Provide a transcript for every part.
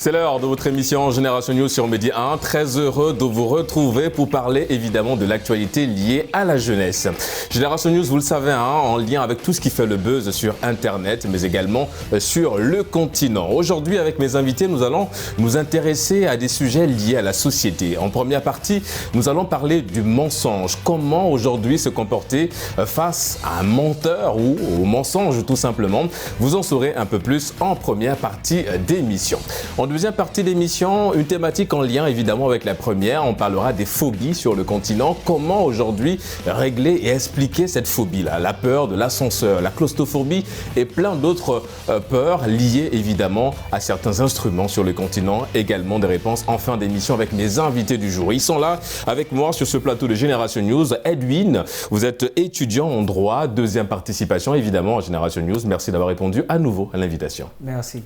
C'est l'heure de votre émission Génération News sur Medi 1. Très heureux de vous retrouver pour parler évidemment de l'actualité liée à la jeunesse. Génération News, vous le savez, en lien avec tout ce qui fait le buzz sur Internet, mais également sur le continent. Aujourd'hui, avec mes invités, nous allons nous intéresser à des sujets liés à la société. En première partie, nous allons parler du mensonge. Comment aujourd'hui se comporter face à un menteur ou au mensonge tout simplement. Vous en saurez un peu plus en première partie d'émission. En deuxième partie d'émission, une thématique en lien évidemment avec la première. On parlera des phobies sur le continent. Comment aujourd'hui régler et expliquer cette phobie-là? La peur de l'ascenseur, la claustrophobie et plein d'autres peurs liées évidemment à certains instruments sur le continent. Également des réponses en fin d'émission avec mes invités du jour. Ils sont là avec moi sur ce plateau de Génération News. Edwin, vous êtes étudiant en droit. Deuxième participation évidemment à Génération News. Merci d'avoir répondu à nouveau à l'invitation. Merci.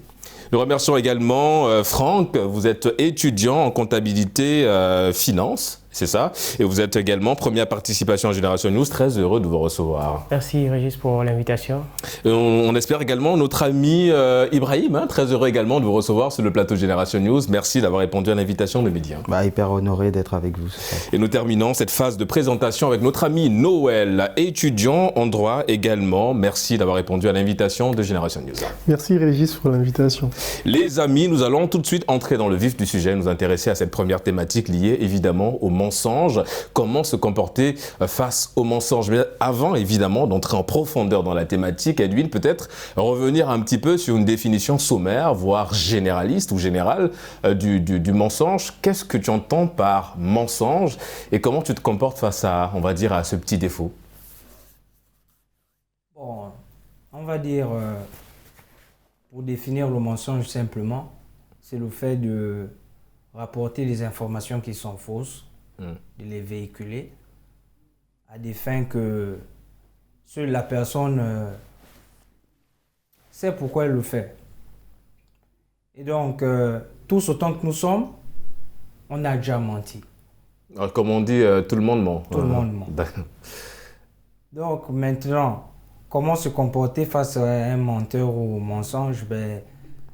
Nous remercions également Franck, vous êtes étudiant en comptabilité finance, c'est ça? Et vous êtes également première participation à Génération News, très heureux de vous recevoir. Merci Régis pour l'invitation. On espère également notre ami Ibrahim, très heureux également de vous recevoir sur le plateau Génération News. Merci d'avoir répondu à l'invitation de Medi 1. Hyper honoré d'être avec vous. Et nous terminons cette phase de présentation avec notre ami Noël, étudiant en droit également. Merci d'avoir répondu à l'invitation de Génération News. Merci Régis pour l'invitation. Les amis, nous allons tout de suite entrer dans le vif du sujet, nous intéresser à cette première thématique liée évidemment au mensonge. Comment se comporter face au mensonge? Mais avant évidemment d'entrer en profondeur dans la thématique, Edwin, peut-être revenir un petit peu sur une définition sommaire, voire généraliste ou générale du mensonge. Qu'est-ce que tu entends par mensonge et comment tu te comportes face à, on va dire, à ce petit défaut? Bon, on va dire, pour définir le mensonge simplement, c'est le fait de rapporter des informations qui sont fausses, de les véhiculer à des fins que seule la personne sait pourquoi elle le fait. Et donc, tous autant que nous sommes, on a déjà menti. Alors, comme on dit, tout le monde ment. Tout le monde ment. Donc maintenant, comment se comporter face à un menteur ou au mensonge?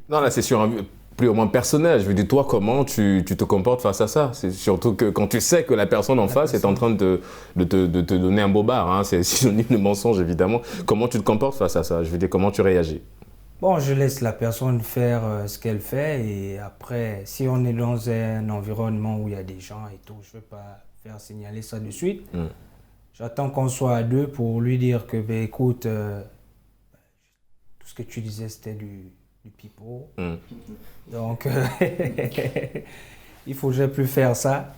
Non, là c'est sur un plus ou moins personnel. Je veux dire, toi, comment tu te comportes face à ça? C'est surtout que quand tu sais que la personne en face est en train de te donner un bobard, c'est synonyme de mensonge évidemment. Comment tu te comportes face à ça? Je veux dire, comment tu réagis? Bon, je laisse la personne faire ce qu'elle fait et après, si on est dans un environnement où il y a des gens et tout, je ne vais pas faire signaler ça de suite. J'attends qu'on soit à deux pour lui dire que, écoute, tout ce que tu disais, c'était du pipeau. Donc, il ne faudrait plus faire ça.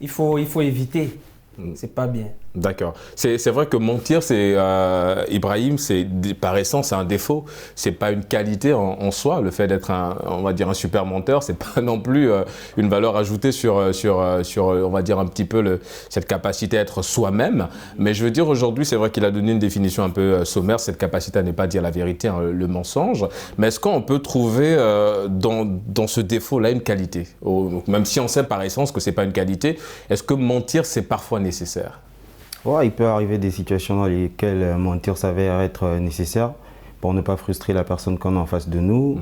Il faut éviter. C'est pas bien. D'accord. C'est vrai que mentir, c'est Ibrahim, c'est par essence un défaut. C'est pas une qualité en soi. Le fait d'être on va dire un super menteur, c'est pas non plus une valeur ajoutée sur on va dire un petit peu cette capacité à être soi-même. Mais je veux dire aujourd'hui, c'est vrai qu'il a donné une définition un peu sommaire, cette capacité à ne pas dire la vérité, le mensonge. Mais est-ce qu'on peut trouver dans ce défaut-là une qualité? Même si on sait par essence que c'est pas une qualité, est-ce que mentir c'est parfois nécessaire? Ouais, il peut arriver des situations dans lesquelles mentir s'avère être nécessaire pour ne pas frustrer la personne qu'on a en face de nous,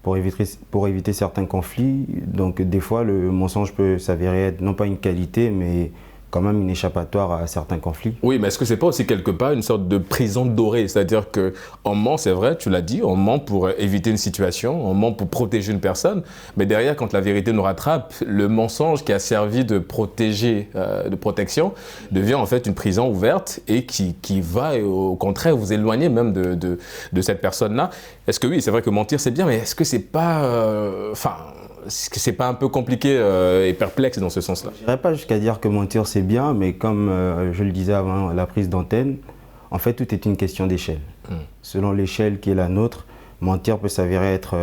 pour éviter certains conflits. Donc des fois, le mensonge peut s'avérer être non pas une qualité, mais quand même une échappatoire à certains conflits. Oui, mais est-ce que c'est pas aussi quelque part une sorte de prison dorée? C'est-à-dire qu'on ment, c'est vrai, tu l'as dit, on ment pour éviter une situation, on ment pour protéger une personne, mais derrière, quand la vérité nous rattrape, le mensonge qui a servi de de protection, devient en fait une prison ouverte et qui va, au contraire, vous éloigner même de cette personne-là. Est-ce que oui, c'est vrai que mentir, c'est bien, mais est-ce que c'est pas... c'est pas un peu compliqué et perplexe dans ce sens-là? Je n'irais pas jusqu'à dire que mentir c'est bien, mais comme je le disais avant la prise d'antenne, en fait tout est une question d'échelle. Selon l'échelle qui est la nôtre, mentir peut s'avérer être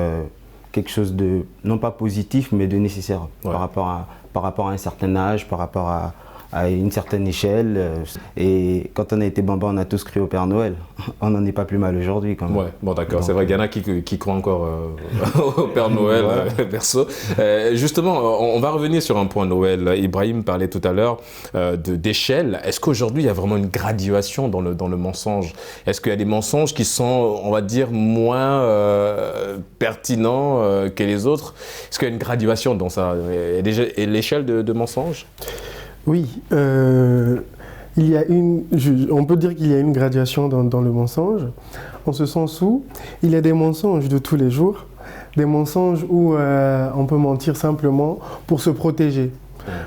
quelque chose de, non pas positif, mais de nécessaire par rapport à un certain âge, par rapport à à une certaine échelle. Et quand on a été bambin, on a tous cru au Père Noël. On n'en est pas plus mal aujourd'hui quand même. Ouais, bon d'accord, c'est vrai qu'il y en a qui croient encore au Père Noël, perso. Justement, on va revenir sur un point Noël. Ibrahim parlait tout à l'heure d'échelle. Est-ce qu'aujourd'hui, il y a vraiment une graduation dans le mensonge? Est-ce qu'il y a des mensonges qui sont, on va dire, moins pertinents que les autres? Est-ce qu'il y a une graduation dans ça? Et l'échelle de mensonge? Oui, il y a on peut dire qu'il y a une graduation dans le mensonge, en ce sens où il y a des mensonges de tous les jours, des mensonges où on peut mentir simplement pour se protéger.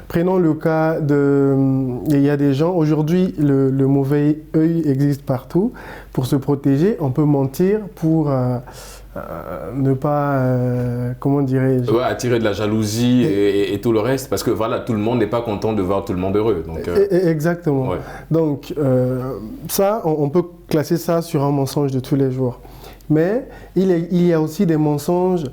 Prenons le cas il y a des gens, aujourd'hui le mauvais œil existe partout. Pour se protéger, on peut mentir pour ne pas, comment dirais-je, attirer de la jalousie et tout le reste, parce que voilà, tout le monde n'est pas content de voir tout le monde heureux. Donc, exactement. Ouais. Donc ça, on peut classer ça sur un mensonge de tous les jours. Mais il y a aussi des mensonges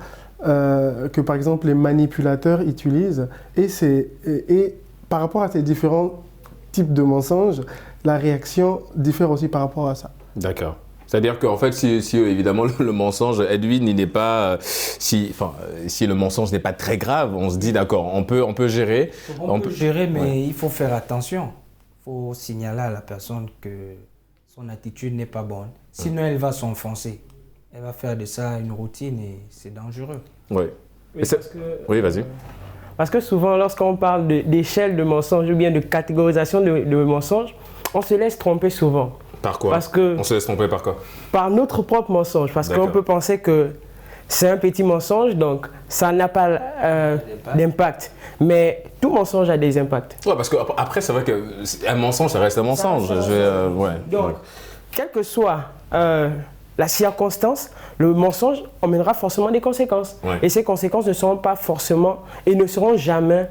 que par exemple les manipulateurs utilisent et par rapport à ces différents types de mensonges, la réaction diffère aussi par rapport à ça. D'accord. C'est-à-dire qu'en fait, si évidemment le mensonge, Edwin, il n'est pas, si le mensonge n'est pas très grave, on se dit d'accord, on peut gérer. On peut gérer, mais il faut faire attention. Il faut signaler à la personne que son attitude n'est pas bonne. Sinon, elle va s'enfoncer. Elle va faire de ça une routine et c'est dangereux. Oui. Oui, vas-y. Parce que souvent, lorsqu'on parle d'échelle de mensonges ou bien de catégorisation de mensonges, on se laisse tromper souvent. Par quoi? Parce que, on se laisse tromper par quoi? Par notre propre mensonge. Parce qu'on peut penser que c'est un petit mensonge, donc ça n'a pas d'impact. Mais tout mensonge a des impacts. Ouais, parce qu'après, c'est vrai qu'un mensonge, ça reste un mensonge. Donc, quelle que soit la circonstance, le mensonge emmènera forcément des conséquences. Ouais. Et ces conséquences ne seront pas forcément et ne seront jamais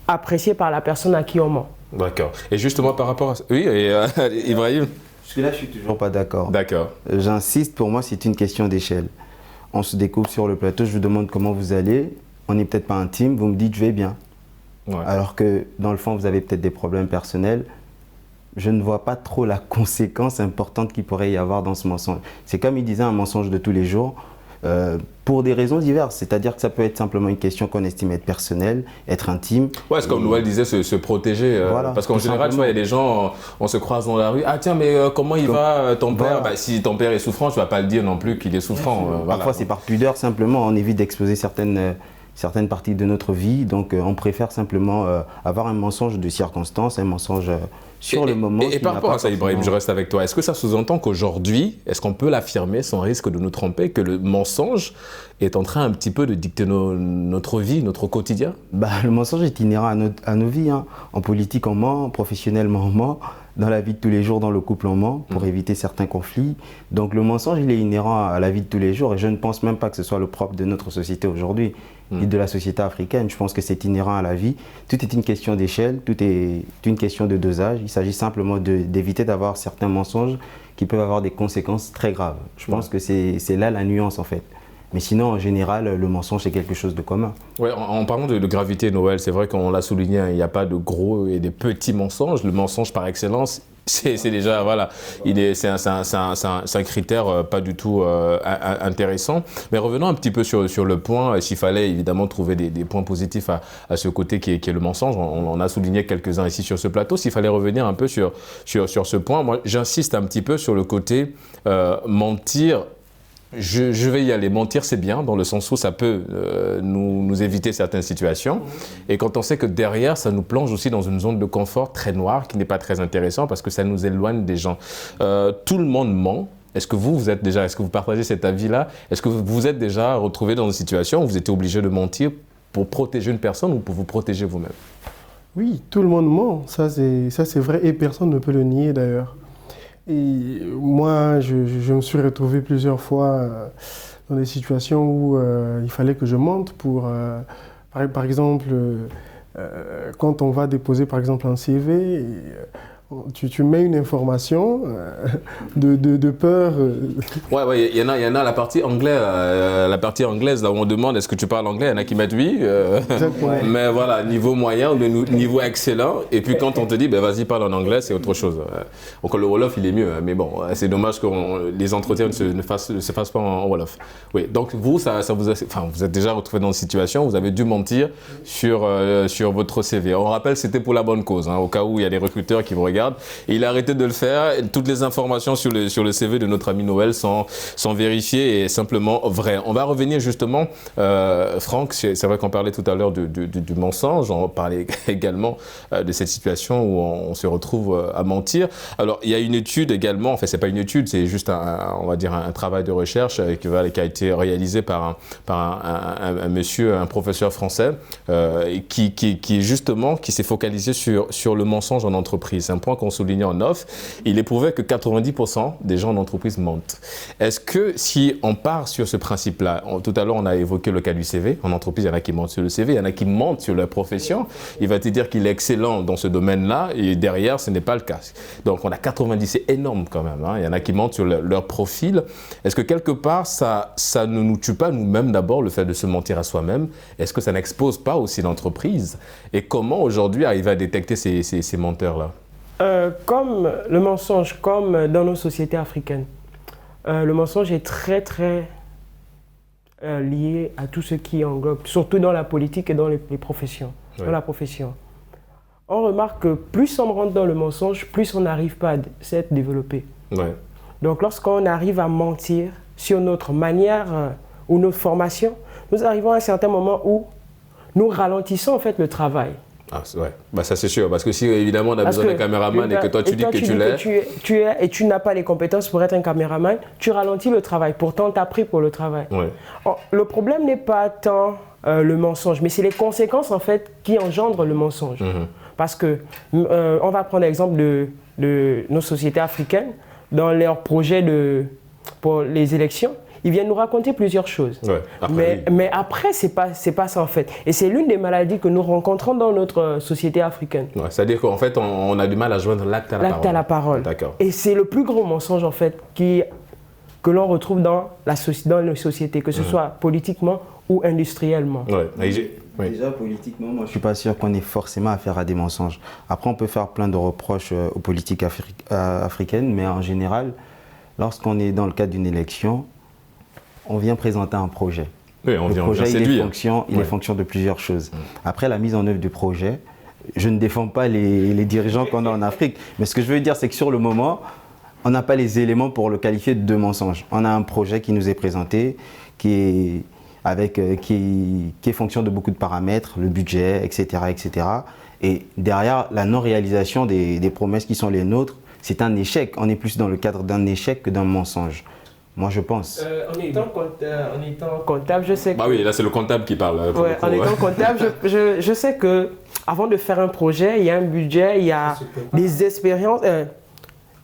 appréciées par la personne à qui on ment. D'accord. Et justement par rapport à ça... Oui, Ibrahim? Jusque-là, je suis toujours pas d'accord. D'accord. J'insiste, pour moi, c'est une question d'échelle. On se découvre sur le plateau, je vous demande comment vous allez. On n'est peut-être pas intime, vous me dites je vais bien. Ouais. Alors que dans le fond, vous avez peut-être des problèmes personnels. Je ne vois pas trop la conséquence importante qu'il pourrait y avoir dans ce mensonge. C'est comme il disait, un mensonge de tous les jours. Pour des raisons diverses, c'est-à-dire que ça peut être simplement une question qu'on estime être personnelle, être intime. Ouais, c'est comme Noël disait, se protéger. Voilà, parce qu'en général, tu vois, il y a des gens, on se croise dans la rue. Ah tiens, mais comment il va ton père? Voilà. Si ton père est souffrant, tu vas pas le dire non plus qu'il est souffrant. Parfois, c'est par pudeur, simplement, on évite d'exposer certaines parties de notre vie. Donc, on préfère simplement avoir un mensonge de circonstance, un mensonge sur le moment. Et par rapport à ça, Ibrahim, je reste avec toi. Est-ce que ça sous-entend qu'aujourd'hui, est-ce qu'on peut l'affirmer sans risque de nous tromper, que le mensonge est en train un petit peu de dicter notre vie, notre quotidien? Le mensonge est inhérent à nos vies. Hein. En politique, on ment, professionnellement, on ment. Dans la vie de tous les jours, dans le couple, on ment pour éviter certains conflits. Donc le mensonge, il est inhérent à la vie de tous les jours et je ne pense même pas que ce soit le propre de notre société aujourd'hui et de la société africaine. Je pense que c'est inhérent à la vie. Tout est une question d'échelle, tout est une question de dosage. Il s'agit simplement d'éviter d'avoir certains mensonges qui peuvent avoir des conséquences très graves. Je pense que c'est là la nuance en fait. Mais sinon, en général, le mensonge, c'est quelque chose de commun. Ouais, en parlant de gravité, Noël, c'est vrai qu'on l'a souligné, hein, il n'y a pas de gros et des petits mensonges. Le mensonge par excellence, c'est déjà, voilà, c'est un critère pas du tout intéressant. Mais revenons un petit peu sur le point, s'il fallait évidemment trouver des points positifs à ce côté qui est le mensonge. On en a souligné quelques-uns ici sur ce plateau. S'il fallait revenir un peu sur ce point, moi j'insiste un petit peu sur le côté mentir. Je vais y aller. Mentir, c'est bien, dans le sens où ça peut nous éviter certaines situations. Et quand on sait que derrière, ça nous plonge aussi dans une zone de confort très noire, qui n'est pas très intéressant, parce que ça nous éloigne des gens. Tout le monde ment. Est-ce que est-ce que vous partagez cet avis-là? Est-ce que vous vous êtes déjà retrouvé dans une situation où vous étiez obligé de mentir pour protéger une personne ou pour vous protéger vous-même? Oui, tout le monde ment. Ça, c'est vrai et personne ne peut le nier d'ailleurs. Et moi, je me suis retrouvé plusieurs fois dans des situations où il fallait que je mente pour, par exemple, quand on va déposer par exemple un CV, tu mets une information de peur. Ouais, il y en a la partie anglaise, là où on demande est-ce que tu parles anglais, il y en a qui mettent oui, mais voilà, niveau moyen ou niveau excellent, et puis quand on te dit vas-y parle en anglais, c'est autre chose. Donc le Wolof il est mieux, mais bon, c'est dommage que les entretiens ne se fassent pas en Wolof. Oui, donc vous, vous êtes déjà retrouvé dans une situation, vous avez dû mentir sur votre CV. On rappelle, c'était pour la bonne cause, au cas où il y a des recruteurs qui vous regardent. Et il a arrêté de le faire. Toutes les informations sur le CV de notre ami Noël sont vérifiées et simplement vraies. On va revenir justement, Franck, c'est vrai qu'on parlait tout à l'heure du mensonge, on parlait également de cette situation où on se retrouve à mentir. Alors, il y a une étude également, enfin, c'est pas une étude, c'est juste on va dire un travail de recherche qui a été réalisé par un monsieur, un professeur français, qui justement, qui s'est focalisé sur le mensonge en entreprise. C'est un point qu'on soulignait en off. Il est prouvé que 90% des gens en entreprise mentent. Est-ce que si on part sur ce principe-là, tout à l'heure on a évoqué le cas du CV, en entreprise il y en a qui mentent sur le CV, il y en a qui mentent sur leur profession, il va te dire qu'il est excellent dans ce domaine-là et derrière ce n'est pas le cas. Donc on a 90, c'est énorme quand même, il y en a qui mentent sur leur profil. Est-ce que quelque part ça ne nous tue pas nous-mêmes d'abord le fait de se mentir à soi-même? Est-ce que ça n'expose pas aussi l'entreprise? Et comment aujourd'hui arriver à détecter ces menteurs-là? Comme le mensonge, comme dans nos sociétés africaines, le mensonge est très très lié à tout ce qui englobe, surtout dans la politique et dans les professions, dans la profession. On remarque que plus on rentre dans le mensonge, plus on n'arrive pas à s'être développé. Ouais. Donc lorsqu'on arrive à mentir sur notre manière ou notre formation, nous arrivons à un certain moment où nous ralentissons en fait le travail. Ah, ouais. Ça c'est sûr, parce que si évidemment on a besoin d'un caméraman et que toi tu dis que tu l'es et tu n'as pas les compétences pour être un caméraman, tu ralentis le travail, pourtant tu as pris pour le travail. Ouais. Le problème n'est pas tant le mensonge, mais c'est les conséquences en fait qui engendrent le mensonge. Parce que, on va prendre l'exemple de nos sociétés africaines, dans leurs projets pour les élections, ils viennent nous raconter plusieurs choses. Ouais, mais après, c'est pas ça en fait. Et c'est l'une des maladies que nous rencontrons dans notre société africaine. Ouais, c'est-à-dire qu'en fait, on a du mal à joindre l'acte à la parole. L'acte à la parole. D'accord. Et c'est le plus gros mensonge en fait que l'on retrouve dans nos sociétés, que ce soit politiquement ou industriellement. Déjà, politiquement, moi je ne suis pas sûr qu'on ait forcément affaire à des mensonges. Après, on peut faire plein de reproches aux politiques africaines, mais en général, lorsqu'on est dans le cadre d'une élection, on vient présenter un projet. Oui, le projet, il est fonction de plusieurs choses. Après la mise en œuvre du projet, je ne défends pas les dirigeants qu'on a en Afrique, mais ce que je veux dire, c'est que sur le moment, on n'a pas les éléments pour le qualifier de mensonge. On a un projet qui nous est présenté, qui est fonction de beaucoup de paramètres, le budget, etc., etc. Et derrière, la non-réalisation des promesses qui sont les nôtres, c'est un échec. On est plus dans le cadre d'un échec que d'un mensonge. Moi, je pense. En étant comptable, je sais que... Bah oui, là, c'est le comptable qui parle. En étant comptable, je sais qu'avant de faire un projet, il y a un budget, il y a des expériences,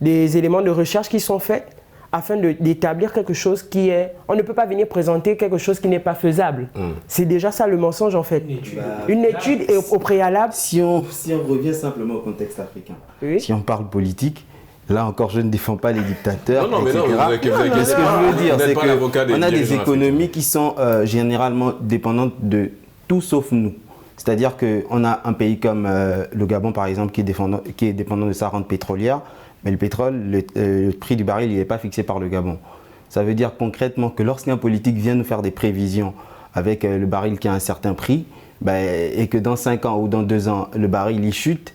des éléments de recherche qui sont faits afin d'établir quelque chose qui est... On ne peut pas venir présenter quelque chose qui n'est pas faisable. C'est déjà ça le mensonge, en fait. Une étude au préalable. Si on revient simplement au contexte africain, si on parle politique, là encore, je ne défends pas les dictateurs, etc. Mais ce que je veux dire, c'est qu'on a des économies qui sont généralement dépendantes de tout sauf nous. C'est-à-dire qu'on a un pays comme le Gabon, par exemple, qui est dépendant de sa rente pétrolière, mais le pétrole, le prix du baril, il n'est pas fixé par le Gabon. Ça veut dire concrètement que lorsqu'un politique vient nous faire des prévisions avec le baril qui a un certain prix, et que dans 5 ans ou dans 2 ans, le baril il chute,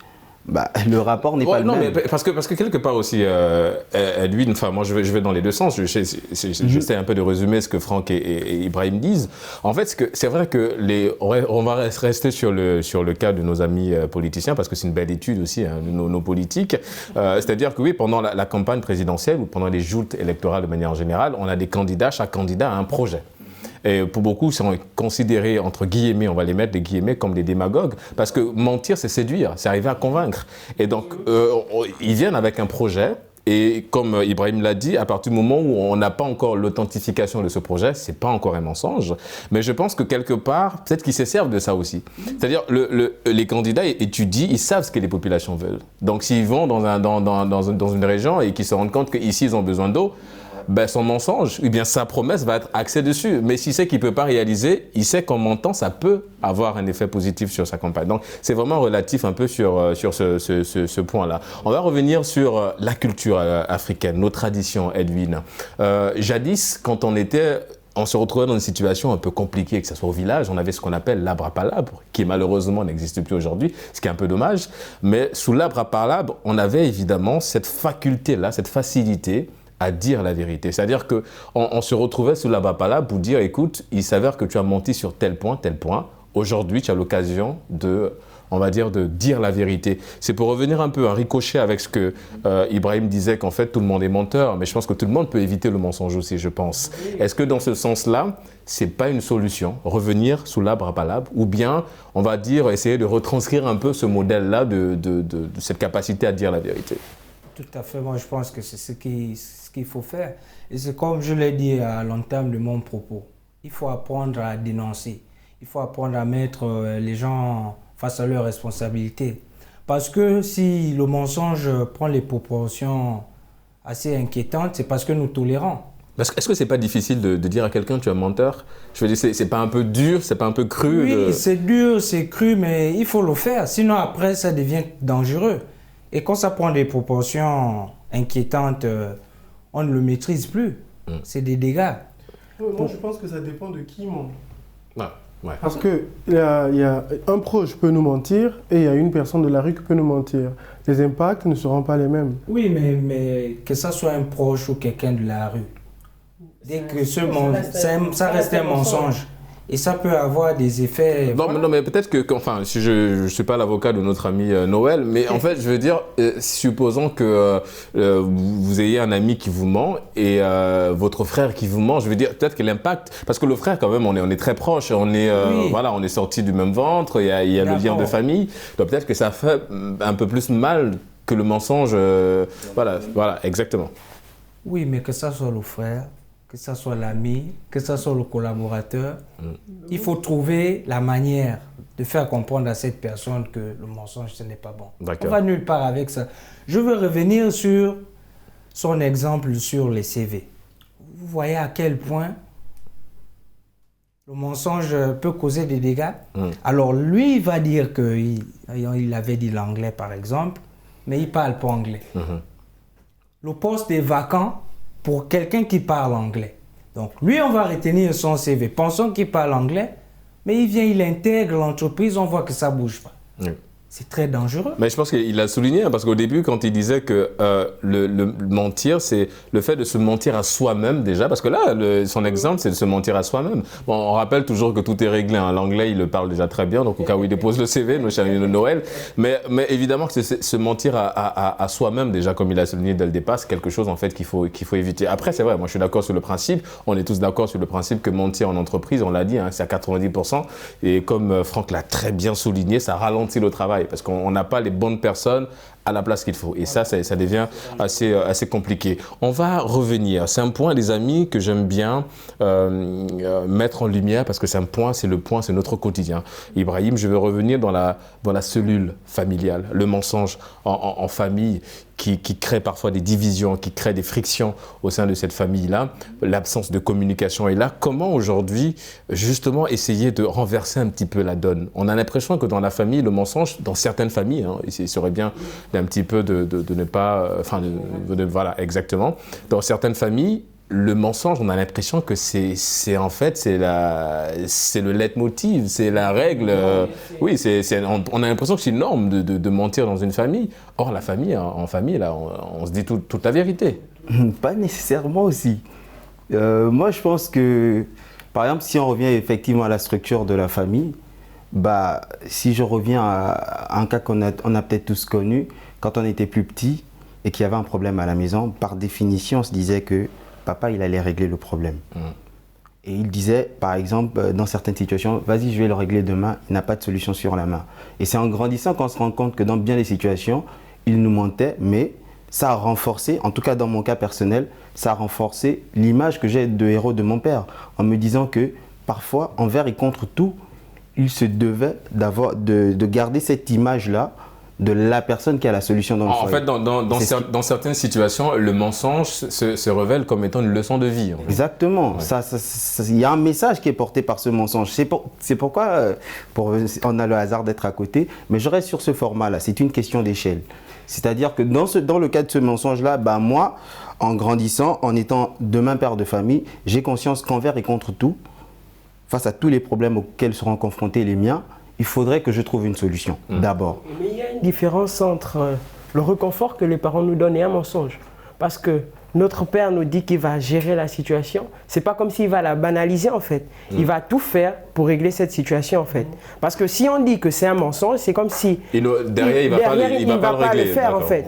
le rapport n'est pas le même. Mais parce que quelque part aussi, lui, enfin moi je vais dans les deux sens. J'essaie un peu de résumer ce que Franck et Ibrahim disent. En fait, c'est vrai que on va rester sur le cas de nos amis politiciens parce que c'est une belle étude aussi, nos politiques. C'est-à-dire que oui, pendant la campagne présidentielle ou pendant les joutes électorales de manière générale, on a des candidats, chaque candidat a un projet. Et pour beaucoup, ils sont considérés, entre guillemets, on va les mettre des guillemets, comme des démagogues, parce que mentir, c'est séduire, c'est arriver à convaincre. Et donc, ils viennent avec un projet, Et comme Ibrahim l'a dit, à partir du moment où on n'a pas encore l'authentification de ce projet, c'est pas encore un mensonge. Mais je pense que quelque part, peut-être qu'ils se servent de ça aussi. C'est-à-dire, les candidats étudient, ils savent ce que les populations veulent. Donc, s'ils vont dans une région et qu'ils se rendent compte qu'ici, ils ont besoin d'eau, ben, son mensonge, eh bien, sa promesse va être axée dessus. Mais s'il sait qu'il ne peut pas réaliser, il sait qu'en mentant, ça peut avoir un effet positif sur sa campagne. Donc, c'est vraiment relatif un peu sur ce point-là. On va revenir sur la culture africaine, nos traditions, Edwin. Jadis, quand on se retrouvait dans une situation un peu compliquée, que ce soit au village, on avait ce qu'on appelle l'arbre à palabre, qui malheureusement n'existe plus aujourd'hui, ce qui est un peu dommage. Mais sous l'arbre à palabre, on avait évidemment cette faculté-là, cette facilité à dire la vérité. C'est-à-dire qu'on se retrouvait sous l'arbre à palabre pour dire, écoute, il s'avère que tu as menti sur tel point. Aujourd'hui, tu as l'occasion de dire la vérité. C'est pour revenir un peu, un ricochet avec ce que Ibrahim disait, qu'en fait, tout le monde est menteur. Mais je pense que tout le monde peut éviter le mensonge aussi, je pense. Est-ce que dans ce sens-là, c'est pas une solution, revenir sous l'arbre à palabre, ou bien, on va dire, essayer de retranscrire un peu ce modèle-là de cette capacité à dire la vérité? Tout à fait, moi je pense que c'est ce qu'il faut faire. Et c'est comme je l'ai dit à l'entame de mon propos. Il faut apprendre à dénoncer. Il faut apprendre à mettre les gens face à leurs responsabilités. Parce que si le mensonge prend les proportions assez inquiétantes, c'est parce que nous tolérons. Est-ce que c'est pas difficile de dire à quelqu'un tu es un menteur? Je veux dire, c'est pas un peu dur, c'est pas un peu cru? Oui, c'est dur, c'est cru, mais il faut le faire. Sinon après, ça devient dangereux. Et quand ça prend des proportions inquiétantes, on ne le maîtrise plus. C'est des dégâts. Moi, je pense que ça dépend de qui ment. Ouais. Parce qu'il y a un proche peut nous mentir et il y a une personne de la rue qui peut nous mentir. Les impacts ne seront pas les mêmes. Oui, mais que ça soit un proche ou quelqu'un de la rue, dès que ça reste un mensonge. Et ça peut avoir des effets... Non, mais peut-être que, enfin, si je ne suis pas l'avocat de notre ami Noël, mais en fait, je veux dire, supposons que vous ayez un ami qui vous ment et votre frère qui vous ment, je veux dire, peut-être que l'impact... Parce que le frère, quand même, on est très proches, on est sortis du même ventre, il y a le lien de famille, donc peut-être que ça fait un peu plus mal que le mensonge. Voilà, exactement. Oui, mais que ça soit le frère, que ce soit l'ami, que ce soit le collaborateur, il faut trouver la manière de faire comprendre à cette personne que le mensonge, ce n'est pas bon. On va nulle part avec ça. Je veux revenir sur son exemple sur les CV. Vous voyez à quel point le mensonge peut causer des dégâts. Alors lui, il va dire qu'il avait dit l'anglais, par exemple, mais il ne parle pas anglais. Le poste est vacant pour quelqu'un qui parle anglais. Donc, lui, on va retenir son CV. Pensons qu'il parle anglais, mais il intègre l'entreprise, on voit que ça ne bouge pas. C'est très dangereux. Mais je pense qu'il a souligné, parce qu'au début, quand il disait que le mentir, c'est le fait de se mentir à soi-même déjà, parce que là, son exemple, c'est de se mentir à soi-même. Bon, on rappelle toujours que tout est réglé. L'anglais, il le parle déjà très bien, donc au cas où il dépose le CV, nos chers amis de Noël. Mais évidemment que c'est se mentir à soi-même, déjà, comme il a souligné dès le départ, c'est quelque chose en fait qu'il faut éviter. Après, c'est vrai, moi je suis d'accord sur le principe, on est tous d'accord sur le principe que mentir en entreprise, on l'a dit, c'est à 90%. Et comme Franck l'a très bien souligné, ça ralentit le travail. Parce qu'on n'a pas les bonnes personnes à la place qu'il faut. Et ça devient assez compliqué. On va revenir. C'est un point, les amis, que j'aime bien mettre en lumière parce que c'est notre quotidien. Ibrahim, je veux revenir dans la cellule familiale, le mensonge en famille qui crée parfois des divisions, qui crée des frictions au sein de cette famille-là. L'absence de communication est là. Comment aujourd'hui, justement, essayer de renverser un petit peu la donne? On a l'impression que dans la famille, le mensonge, dans certaines familles, il serait bien d'un petit peu de ne pas... voilà, exactement. Dans certaines familles, le mensonge, on a l'impression que c'est le leitmotiv, c'est la règle. Oui, on a l'impression que c'est une norme de mentir dans une famille. Or, la famille, en famille, là, on se dit toute la vérité. Pas nécessairement aussi. Moi, je pense que, par exemple, si on revient effectivement à la structure de la famille, si je reviens à un cas qu'on a peut-être tous connu, quand on était plus petit et qu'il y avait un problème à la maison, par définition, on se disait que papa, il allait régler le problème. Et il disait, par exemple, dans certaines situations, vas-y, je vais le régler demain, il n'a pas de solution sur la main. Et c'est en grandissant qu'on se rend compte que dans bien des situations, il nous mentait, mais ça a renforcé, en tout cas dans mon cas personnel, ça a renforcé l'image que j'ai de héros de mon père, en me disant que parfois, envers et contre tout, il se devait de garder cette image-là de la personne qui a la solution dans le foyer. En fait, dans certaines situations, le mensonge se révèle comme étant une leçon de vie. Exactement. Il y a un message qui est porté par ce mensonge. C'est pourquoi on a le hasard d'être à côté. Mais je reste sur ce format-là. C'est une question d'échelle. C'est-à-dire que dans le cas de ce mensonge-là, moi, en grandissant, en étant demain père de famille, j'ai conscience qu'envers et contre tout, face à tous les problèmes auxquels seront confrontés les miens, il faudrait que je trouve une solution, d'abord. Mais il y a une différence entre le réconfort que les parents nous donnent et un mensonge. Parce que notre père nous dit qu'il va gérer la situation. C'est pas comme s'il va la banaliser en fait. Il va tout faire pour régler cette situation en fait. Parce que si on dit que c'est un mensonge, c'est comme si derrière, il va pas le faire en fait.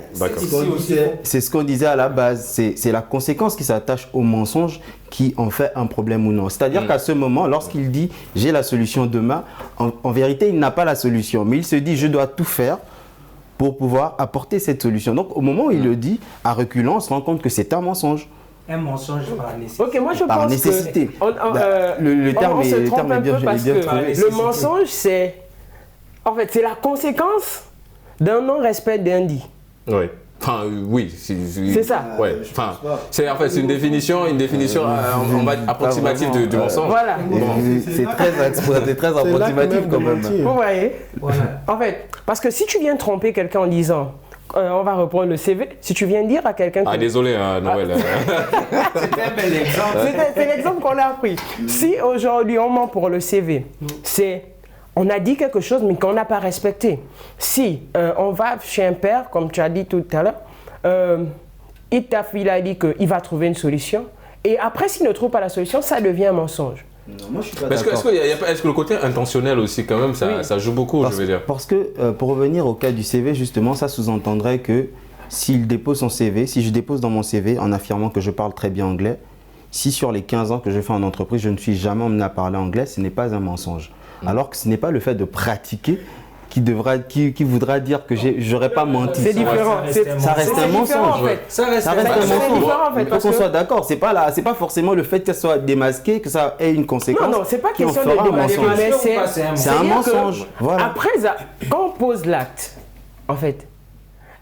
C'est ce qu'on disait à la base. C'est la conséquence qui s'attache au mensonge qui en fait un problème ou non. C'est-à-dire qu'à ce moment, lorsqu'il dit j'ai la solution demain, en vérité, il n'a pas la solution. Mais il se dit je dois tout faire pour pouvoir apporter cette solution. Donc, au moment où il le dit, à reculant, on se rend compte que c'est un mensonge. Un mensonge par nécessité. Ok, moi je par pense nécessité. que le terme est bien trouvé. Le mensonge, c'est la conséquence d'un non-respect d'un dit. Oui. Enfin, oui, c'est ça. Ouais. Enfin, c'est une définition approximative du mensonge. Voilà. C'est très approximatif quand même. Vous voyez. Voilà. En fait, parce que si tu viens tromper quelqu'un en disant, on va reprendre le CV, si tu viens dire à quelqu'un... désolé, Noël. C'était un bel exemple. C'est l'exemple qu'on a appris. Si aujourd'hui on ment pour le CV, on a dit quelque chose mais qu'on n'a pas respecté. Si on va chez un père, comme tu as dit tout à l'heure, il a dit qu'il va trouver une solution. Et après, s'il ne trouve pas la solution, ça devient un mensonge. Non, moi je suis pas d'accord. Est-ce que le côté intentionnel aussi, quand même, ça joue beaucoup, je veux dire. Parce que, pour revenir au cas du CV, justement, ça sous-entendrait que s'il dépose son CV, si je dépose dans mon CV en affirmant que je parle très bien anglais, si sur les 15 ans que je fais en entreprise, je ne suis jamais emmené à parler anglais, ce n'est pas un mensonge. Alors que ce n'est pas le fait de pratiquer qui voudra dire que j'aurais pas menti. C'est différent. Ça reste un mensonge. En fait. Ça reste un mensonge. Il faut qu'on soit d'accord. C'est pas forcément le fait que ça soit démasqué, que ça ait une conséquence. Non, c'est pas question de démasquer, mais c'est un mensonge. Voilà. Après, quand on pose l'acte, en fait,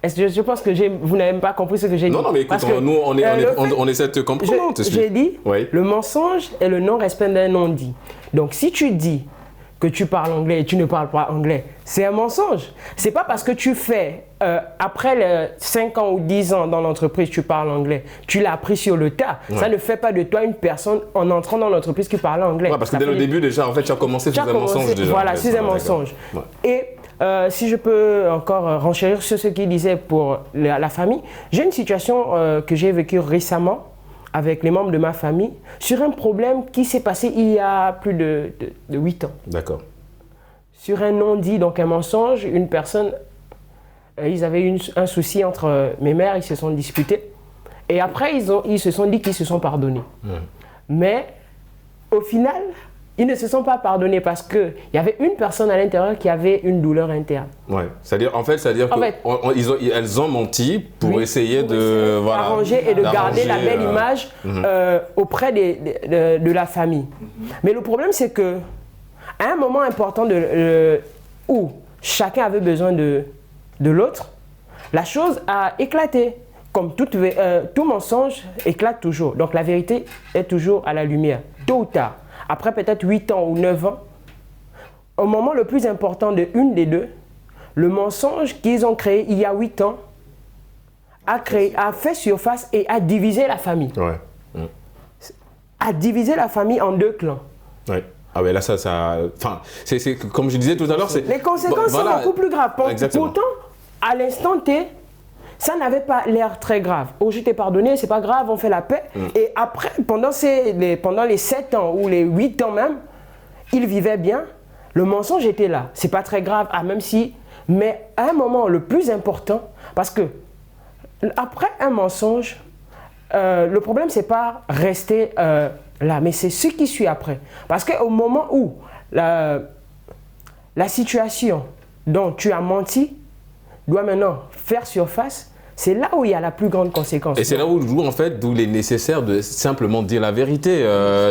je pense que vous n'avez même pas compris ce que j'ai dit. Non, mais écoute, nous, on essaie de te comprendre. J'ai dit, le mensonge est le non-respect d'un non-dit. Donc, si tu dis que tu parles anglais et tu ne parles pas anglais, c'est un mensonge. C'est pas parce que tu fais, après les 5 ans ou 10 ans dans l'entreprise, tu parles anglais, tu l'as appris sur le tas. Ouais. Ça ne fait pas de toi une personne en entrant dans l'entreprise qui parle anglais. Ouais, parce que dès le début, déjà, en fait, tu as commencé sur un mensonge déjà. Voilà, c'est un mensonge. Ouais. Et si je peux encore renchérir sur ce qu'il disait pour la famille, j'ai une situation que j'ai vécue récemment avec les membres de ma famille, sur un problème qui s'est passé il y a plus de 8 ans. D'accord. Sur un non-dit, donc un mensonge, une personne, ils avaient un souci entre mes mères, ils se sont disputés. Et après, ils se sont dit qu'ils se sont pardonnés. Mais au final, ils ne se sont pas pardonnés parce qu'il y avait une personne à l'intérieur qui avait une douleur interne. Ouais, c'est-à-dire qu'elles ont menti pour essayer de arranger et de garder la belle image auprès de la famille. Mais le problème, c'est que à un moment important où chacun avait besoin de l'autre, la chose a éclaté. Comme tout mensonge éclate toujours. Donc la vérité est toujours à la lumière, tôt ou tard. Après peut-être 8 ans ou 9 ans, au moment le plus important de une des deux, le mensonge qu'ils ont créé il y a 8 ans a fait surface et a divisé la famille. Ouais. A divisé la famille en 2 clans. Ouais. Ah ouais, là c'est comme je disais tout à l'heure, les conséquences sont beaucoup plus graves. Pourtant, à l'instant T, ça n'avait pas l'air très grave. Oh, je t'ai pardonné, c'est pas grave, on fait la paix. Et après, pendant les 7 ans ou les 8 ans même, ils vivaient bien. Le mensonge était là. C'est pas très grave, même si... Mais à un moment le plus important, parce que après un mensonge, le problème, c'est pas rester là, mais c'est ce qui suit après. Parce qu'au moment où la situation dont tu as menti doit maintenant faire surface, c'est là où il y a la plus grande conséquence. Et c'est là où il est nécessaire de simplement dire la vérité,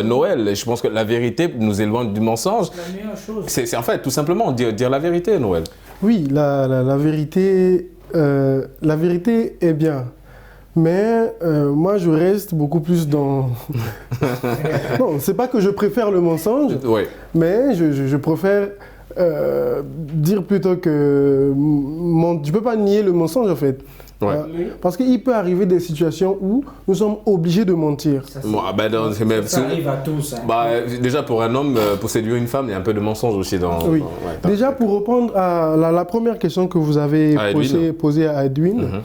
Noël. Je pense que la vérité nous éloigne du mensonge. La meilleure chose. C'est en fait tout simplement dire la vérité, Noël. Oui, la vérité est bien. Mais moi, je reste beaucoup plus dans... Non, c'est pas que je préfère le mensonge, Oui. mais je préfère dire plutôt que... Je peux pas nier le mensonge, en fait. Ouais. Parce qu'il peut arriver des situations où nous sommes obligés de mentir. Ça arrive à tous. Hein. Déjà, pour un homme, pour séduire une femme, il y a un peu de mensonge aussi dans... Oui. Déjà, pour répondre à la première question que vous avez posée à Edwin,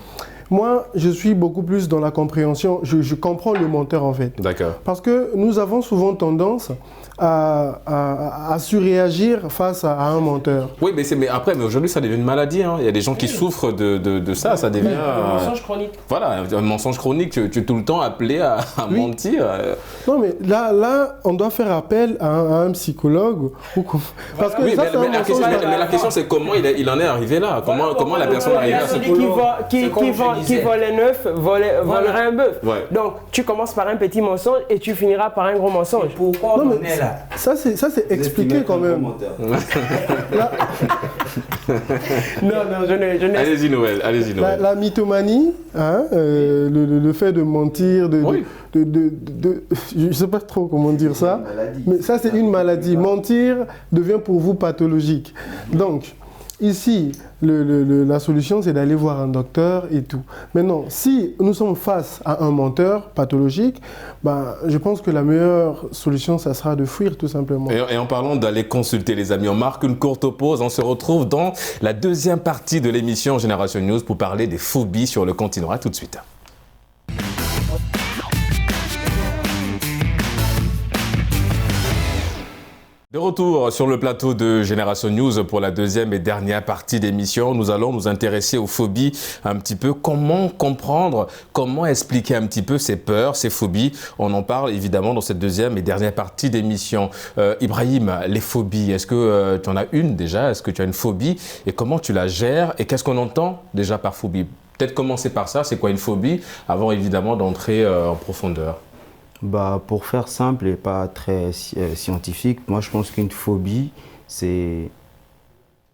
moi, je suis beaucoup plus dans la compréhension. Je comprends le menteur, en fait. D'accord. Parce que nous avons souvent tendance à surréagir face à un menteur. Oui, mais aujourd'hui, ça devient une maladie. Hein. Il y a des gens qui souffrent de ça. Ça devient... Un mensonge chronique. Voilà, un mensonge chronique. Tu es tout le temps appelé à mentir. Non, mais là, on doit faire appel à un psychologue. Parce que ça, c'est un mensonge. Mais la question, c'est comment il en est arrivé là. Comment la personne est arrivée à ce point. Qui vole un œuf, volerait un bœuf. Ouais. Donc, tu commences par un petit mensonge et tu finiras par un gros mensonge. Pourquoi on est là? Ça, c'est expliqué quand même. Là, Non, je n'ai... Allez-y, Noël. la mythomanie, hein, le fait de mentir, je ne sais pas trop comment dire ça, mais ça, c'est une maladie. Mentir devient pour vous pathologique. Donc, ici, la solution, c'est d'aller voir un docteur et tout. Maintenant, si nous sommes face à un menteur pathologique, je pense que la meilleure solution, ça sera de fuir tout simplement. Et en parlant d'aller consulter les amis, on marque une courte pause. On se retrouve dans la deuxième partie de l'émission Génération News pour parler des phobies sur le continent. À tout de suite. De retour sur le plateau de Génération News pour la deuxième et dernière partie d'émission. Nous allons nous intéresser aux phobies un petit peu. Comment comprendre, comment expliquer un petit peu ces peurs, ces phobies. On en parle évidemment dans cette deuxième et dernière partie d'émission. Ibrahim, les phobies, est-ce que tu en as une déjà? Est-ce que tu as une phobie? Et comment tu la gères? Et qu'est-ce qu'on entend déjà par phobie? Peut-être commencer par ça, c'est quoi une phobie? Avant évidemment d'entrer en profondeur. Pour faire simple et pas très scientifique, moi je pense qu'une phobie, c'est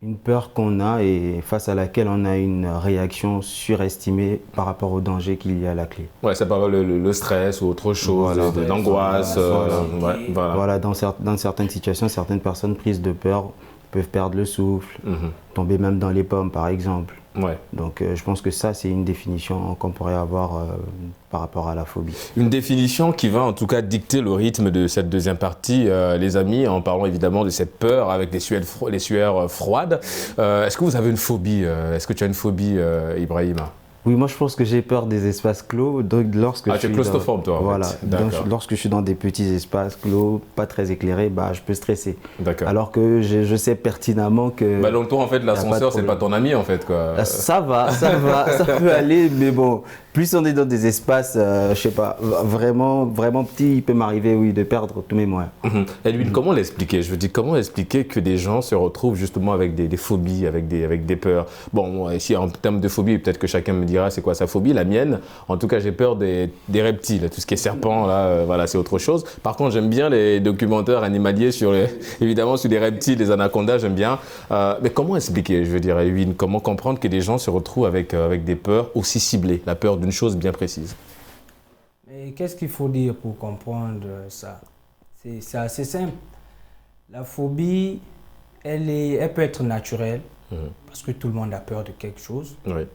une peur qu'on a et face à laquelle on a une réaction surestimée par rapport au danger qu'il y a à la clé. Ouais, ça peut avoir le stress ou autre chose, l'angoisse. Voilà, dans certaines situations, certaines personnes prises de peur peuvent perdre le souffle, tomber même dans les pommes par exemple. Ouais. Donc je pense que ça c'est une définition qu'on pourrait avoir par rapport à la phobie. Une définition qui va en tout cas dicter le rythme de cette deuxième partie, les amis, en parlant évidemment de cette peur avec les sueurs froides. Est-ce que vous avez une phobie? Est-ce que tu as une phobie, Ibrahim? Oui, moi je pense que j'ai peur des espaces clos. Donc, lorsque tu es claustrophobe toi? Voilà, donc, lorsque je suis dans des petits espaces clos, pas très écéclairés, je peux stresser. D'accord. Alors que je sais pertinemment que... donc toi en fait l'ascenseur c'est pas ton ami en fait quoi. Ça va, ça peut aller, mais bon, plus on est dans des espaces, je sais pas, vraiment petits, il peut m'arriver de perdre tous mes moyens. Edwin, comment l'expliquer? Je veux dire, comment expliquer que des gens se retrouvent justement avec des phobies, avec des peurs? Bon, moi, ici en termes de phobie, peut-être que chacun me dira c'est quoi sa phobie. La mienne, en tout cas, j'ai peur des reptiles, tout ce qui est serpent, là, voilà, c'est autre chose. Par contre, j'aime bien les documentaires animaliers évidemment sur les reptiles, les anacondas, j'aime bien. Mais comment expliquer, je veux dire, Edwin, comment comprendre que des gens se retrouvent avec des peurs aussi ciblées, la peur d'une chose bien précise? Et qu'est-ce qu'il faut dire pour comprendre ça? C'est assez simple. La phobie, elle peut être naturelle, parce que tout le monde a peur de quelque chose. Oui.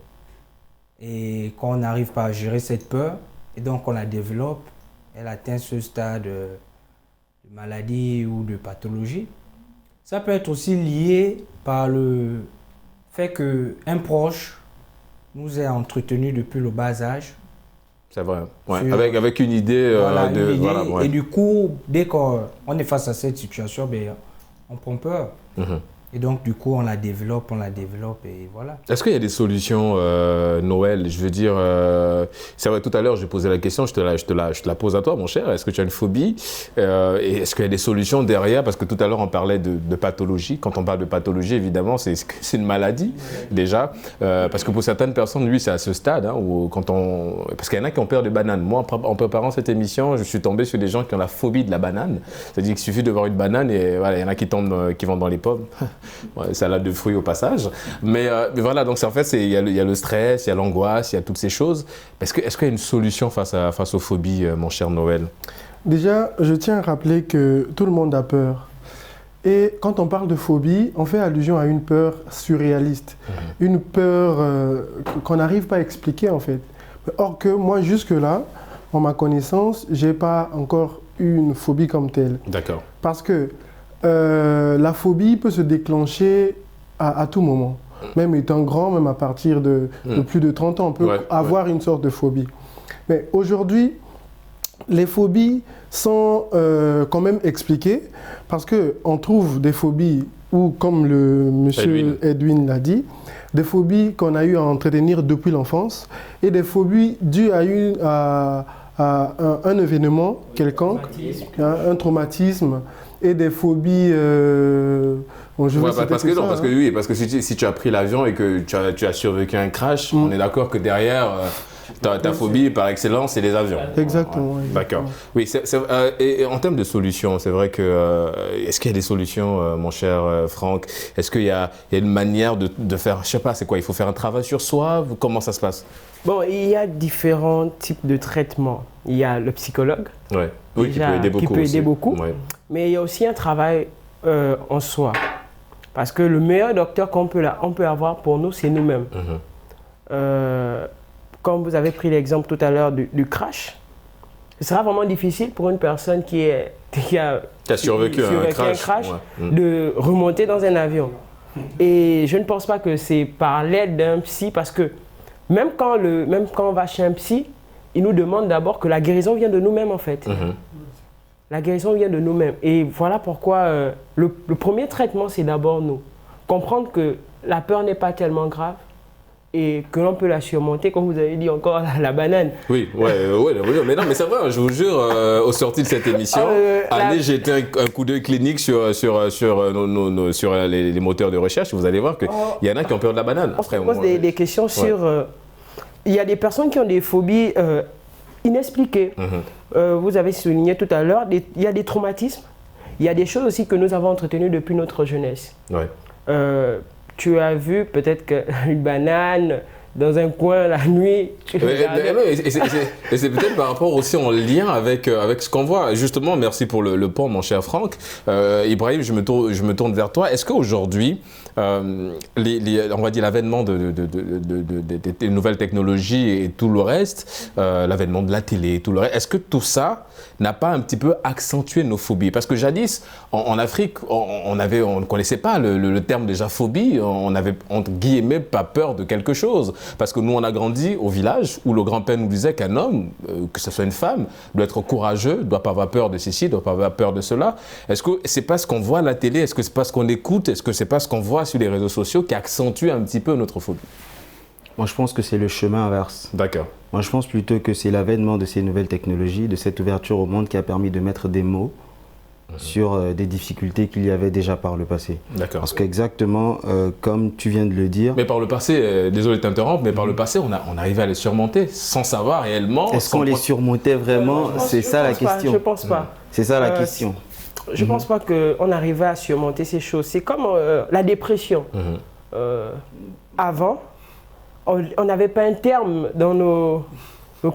Et quand on n'arrive pas à gérer cette peur, et donc on la développe, elle atteint ce stade de maladie ou de pathologie. Ça peut être aussi lié par le fait qu'un proche nous ait entretenu depuis le bas âge. C'est vrai, ouais. Avec une idée Et du coup, dès qu'on est face à cette situation, on prend peur. Et donc, du coup, on la développe et voilà. Est-ce qu'il y a des solutions, Noël? Je veux dire, c'est vrai, tout à l'heure, j'ai posé la question, je te la pose à toi, mon cher. Est-ce que tu as une phobie? Et est-ce qu'il y a des solutions derrière? Parce que tout à l'heure, on parlait de pathologie. Quand on parle de pathologie, évidemment, c'est une maladie, déjà. Parce que pour certaines personnes, lui, c'est à ce stade, hein, où parce qu'il y en a qui ont peur des bananes. Moi, en préparant cette émission, je suis tombé sur des gens qui ont la phobie de la banane. C'est-à-dire qu'il suffit de voir une banane et voilà, il y en a qui vont dans les pommes. Ouais, salade de fruits au passage. Mais voilà, donc en fait, il y a le stress, il y a l'angoisse, il y a toutes ces choses. Est-ce qu'il y a une solution face aux phobies, mon cher Noël? Déjà, je tiens à rappeler que tout le monde a peur. Et quand on parle de phobie, on fait allusion à une peur surréaliste. Une peur qu'on n'arrive pas à expliquer, en fait. Or que moi, jusque-là, en ma connaissance, je n'ai pas encore eu une phobie comme telle. D'accord. Parce que la phobie peut se déclencher à tout moment. Même étant grand, même à partir de plus de 30 ans, on peut avoir une sorte de phobie. Mais aujourd'hui, les phobies sont quand même expliquées parce qu'on trouve des phobies où, comme le monsieur Edwin l'a dit, des phobies qu'on a eu à entretenir depuis l'enfance et des phobies dues à un événement quelconque, un traumatisme. Et des phobies. Parce que si tu as pris l'avion et que tu as survécu à un crash, on est d'accord que derrière, ta phobie par excellence, c'est les avions. Exactement. D'accord. Oui, et en termes de solutions, c'est vrai que. Est-ce qu'il y a des solutions, mon cher Franck? Est-ce qu'il y a une manière de faire. Je sais pas, c'est quoi? Il faut faire un travail sur soi? Comment ça se passe? Bon, il y a différents types de traitements. Il y a le psychologue. Ouais. Oui, déjà, qui peut aider beaucoup. Ouais. Mais il y a aussi un travail en soi. Parce que le meilleur docteur qu'on peut avoir pour nous, c'est nous-mêmes. Comme vous avez pris l'exemple tout à l'heure du crash, ce sera vraiment difficile pour une personne qui a survécu à un crash de remonter dans un avion. Et je ne pense pas que c'est par l'aide d'un psy, parce que même quand on va chez un psy, il nous demande d'abord que la guérison vient de nous-mêmes, en fait. La guérison vient de nous-mêmes. Et voilà pourquoi le premier traitement, c'est d'abord nous. Comprendre que la peur n'est pas tellement grave et que l'on peut la surmonter, comme vous avez dit encore, la banane. Oui, mais non, mais c'est vrai, je vous jure, au sorti de cette émission, allez jeter un coup d'œil clinique sur les moteurs de recherche, vous allez voir qu'il y en a qui ont peur de la banane. On se pose des questions sur... il y a des personnes qui ont des phobies inexpliquées. Vous avez souligné tout à l'heure, il y a des traumatismes. Il y a des choses aussi que nous avons entretenues depuis notre jeunesse. Tu as vu peut-être qu'une banane dans un coin la nuit. Et c'est peut-être par rapport aussi en lien avec ce qu'on voit. Justement, merci pour le pont, mon cher Franck. Ibrahim, je me tourne vers toi. Est-ce qu'aujourd'hui, on va dire l'avènement des nouvelles technologies et tout le reste, l'avènement de la télé, tout le reste, est-ce que tout ça n'a pas un petit peu accentué nos phobies? Parce que jadis, en Afrique, on ne connaissait pas le terme déjà phobie, on n'avait entre guillemets pas peur de quelque chose. Parce que nous, on a grandi au village où le grand-père nous disait qu'un homme, que ce soit une femme, doit être courageux, ne doit pas avoir peur de ceci, ne doit pas avoir peur de cela. Est-ce que c'est pas ce qu'on voit à la télé? Est-ce que c'est pas ce qu'on écoute? Est-ce que c'est pas ce qu'on voit sur les réseaux sociaux qui accentue un petit peu notre phobie? Moi, je pense que c'est le chemin inverse. D'accord. Moi, je pense plutôt que c'est l'avènement de ces nouvelles technologies, de cette ouverture au monde qui a permis de mettre des mots sur des difficultés qu'il y avait déjà par le passé. D'accord. Parce qu'exactement, comme tu viens de le dire... Mais par le passé, désolé de t'interrompre, mais par le passé, on arrivait à les surmonter sans savoir réellement... Est-ce qu'on les surmontait vraiment? C'est ça la question. Je pense pas. C'est ça la question. Je ne pense pas qu'on arrivait à surmonter ces choses. C'est comme la dépression. Avant, on n'avait pas un terme dans nos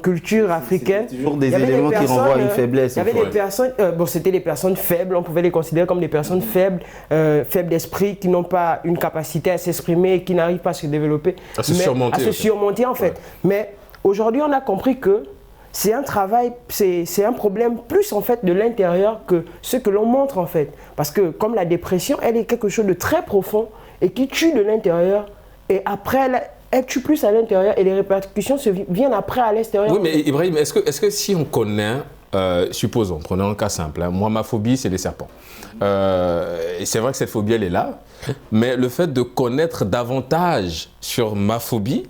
cultures africaines. C'est toujours des éléments qui renvoient à une faiblesse. Il y avait des personnes, c'était des personnes faibles, on pouvait les considérer comme des personnes faibles, faibles d'esprit, qui n'ont pas une capacité à s'exprimer, qui n'arrivent pas à se développer. À se surmonter en fait. Mais aujourd'hui, on a compris que c'est un travail, c'est un problème plus en fait de l'intérieur que ce que l'on montre en fait. Parce que comme la dépression, elle est quelque chose de très profond et qui tue de l'intérieur. Et après, elle tue plus à l'intérieur et les répercussions viennent après à l'extérieur. Oui, mais Ibrahim, est-ce que si on connaît supposons, prenons un cas simple, hein. Moi, ma phobie, c'est les serpents. Et c'est vrai que cette phobie, elle est là. Mais le fait de connaître davantage sur ma phobie,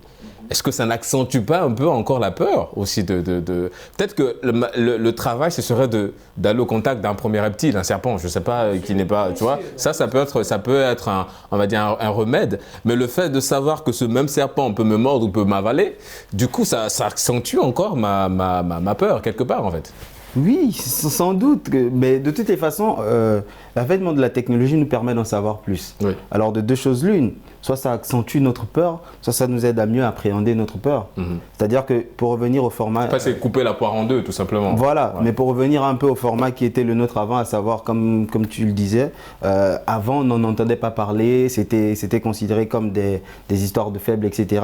est-ce que ça n'accentue pas un peu encore la peur aussi Peut-être que le travail, ce serait d'aller au contact d'un premier reptile, un serpent, je ne sais pas, qui n'est pas, tu vois. Ça peut être on va dire un remède. Mais le fait de savoir que ce même serpent peut me mordre ou peut m'avaler, du coup, ça accentue encore ma peur, quelque part, en fait. Oui, sans doute. Mais de toutes les façons, l'avènement de la technologie nous permet d'en savoir plus. Oui. Alors, de deux choses l'une. Soit ça accentue notre peur, soit ça nous aide à mieux appréhender notre peur. C'est-à-dire que pour revenir au format... Enfin, c'est couper la poire en deux, tout simplement. Voilà, ouais. Mais pour revenir un peu au format qui était le nôtre avant, à savoir, comme tu le disais, avant on n'en entendait pas parler, c'était considéré comme des histoires de faibles, etc.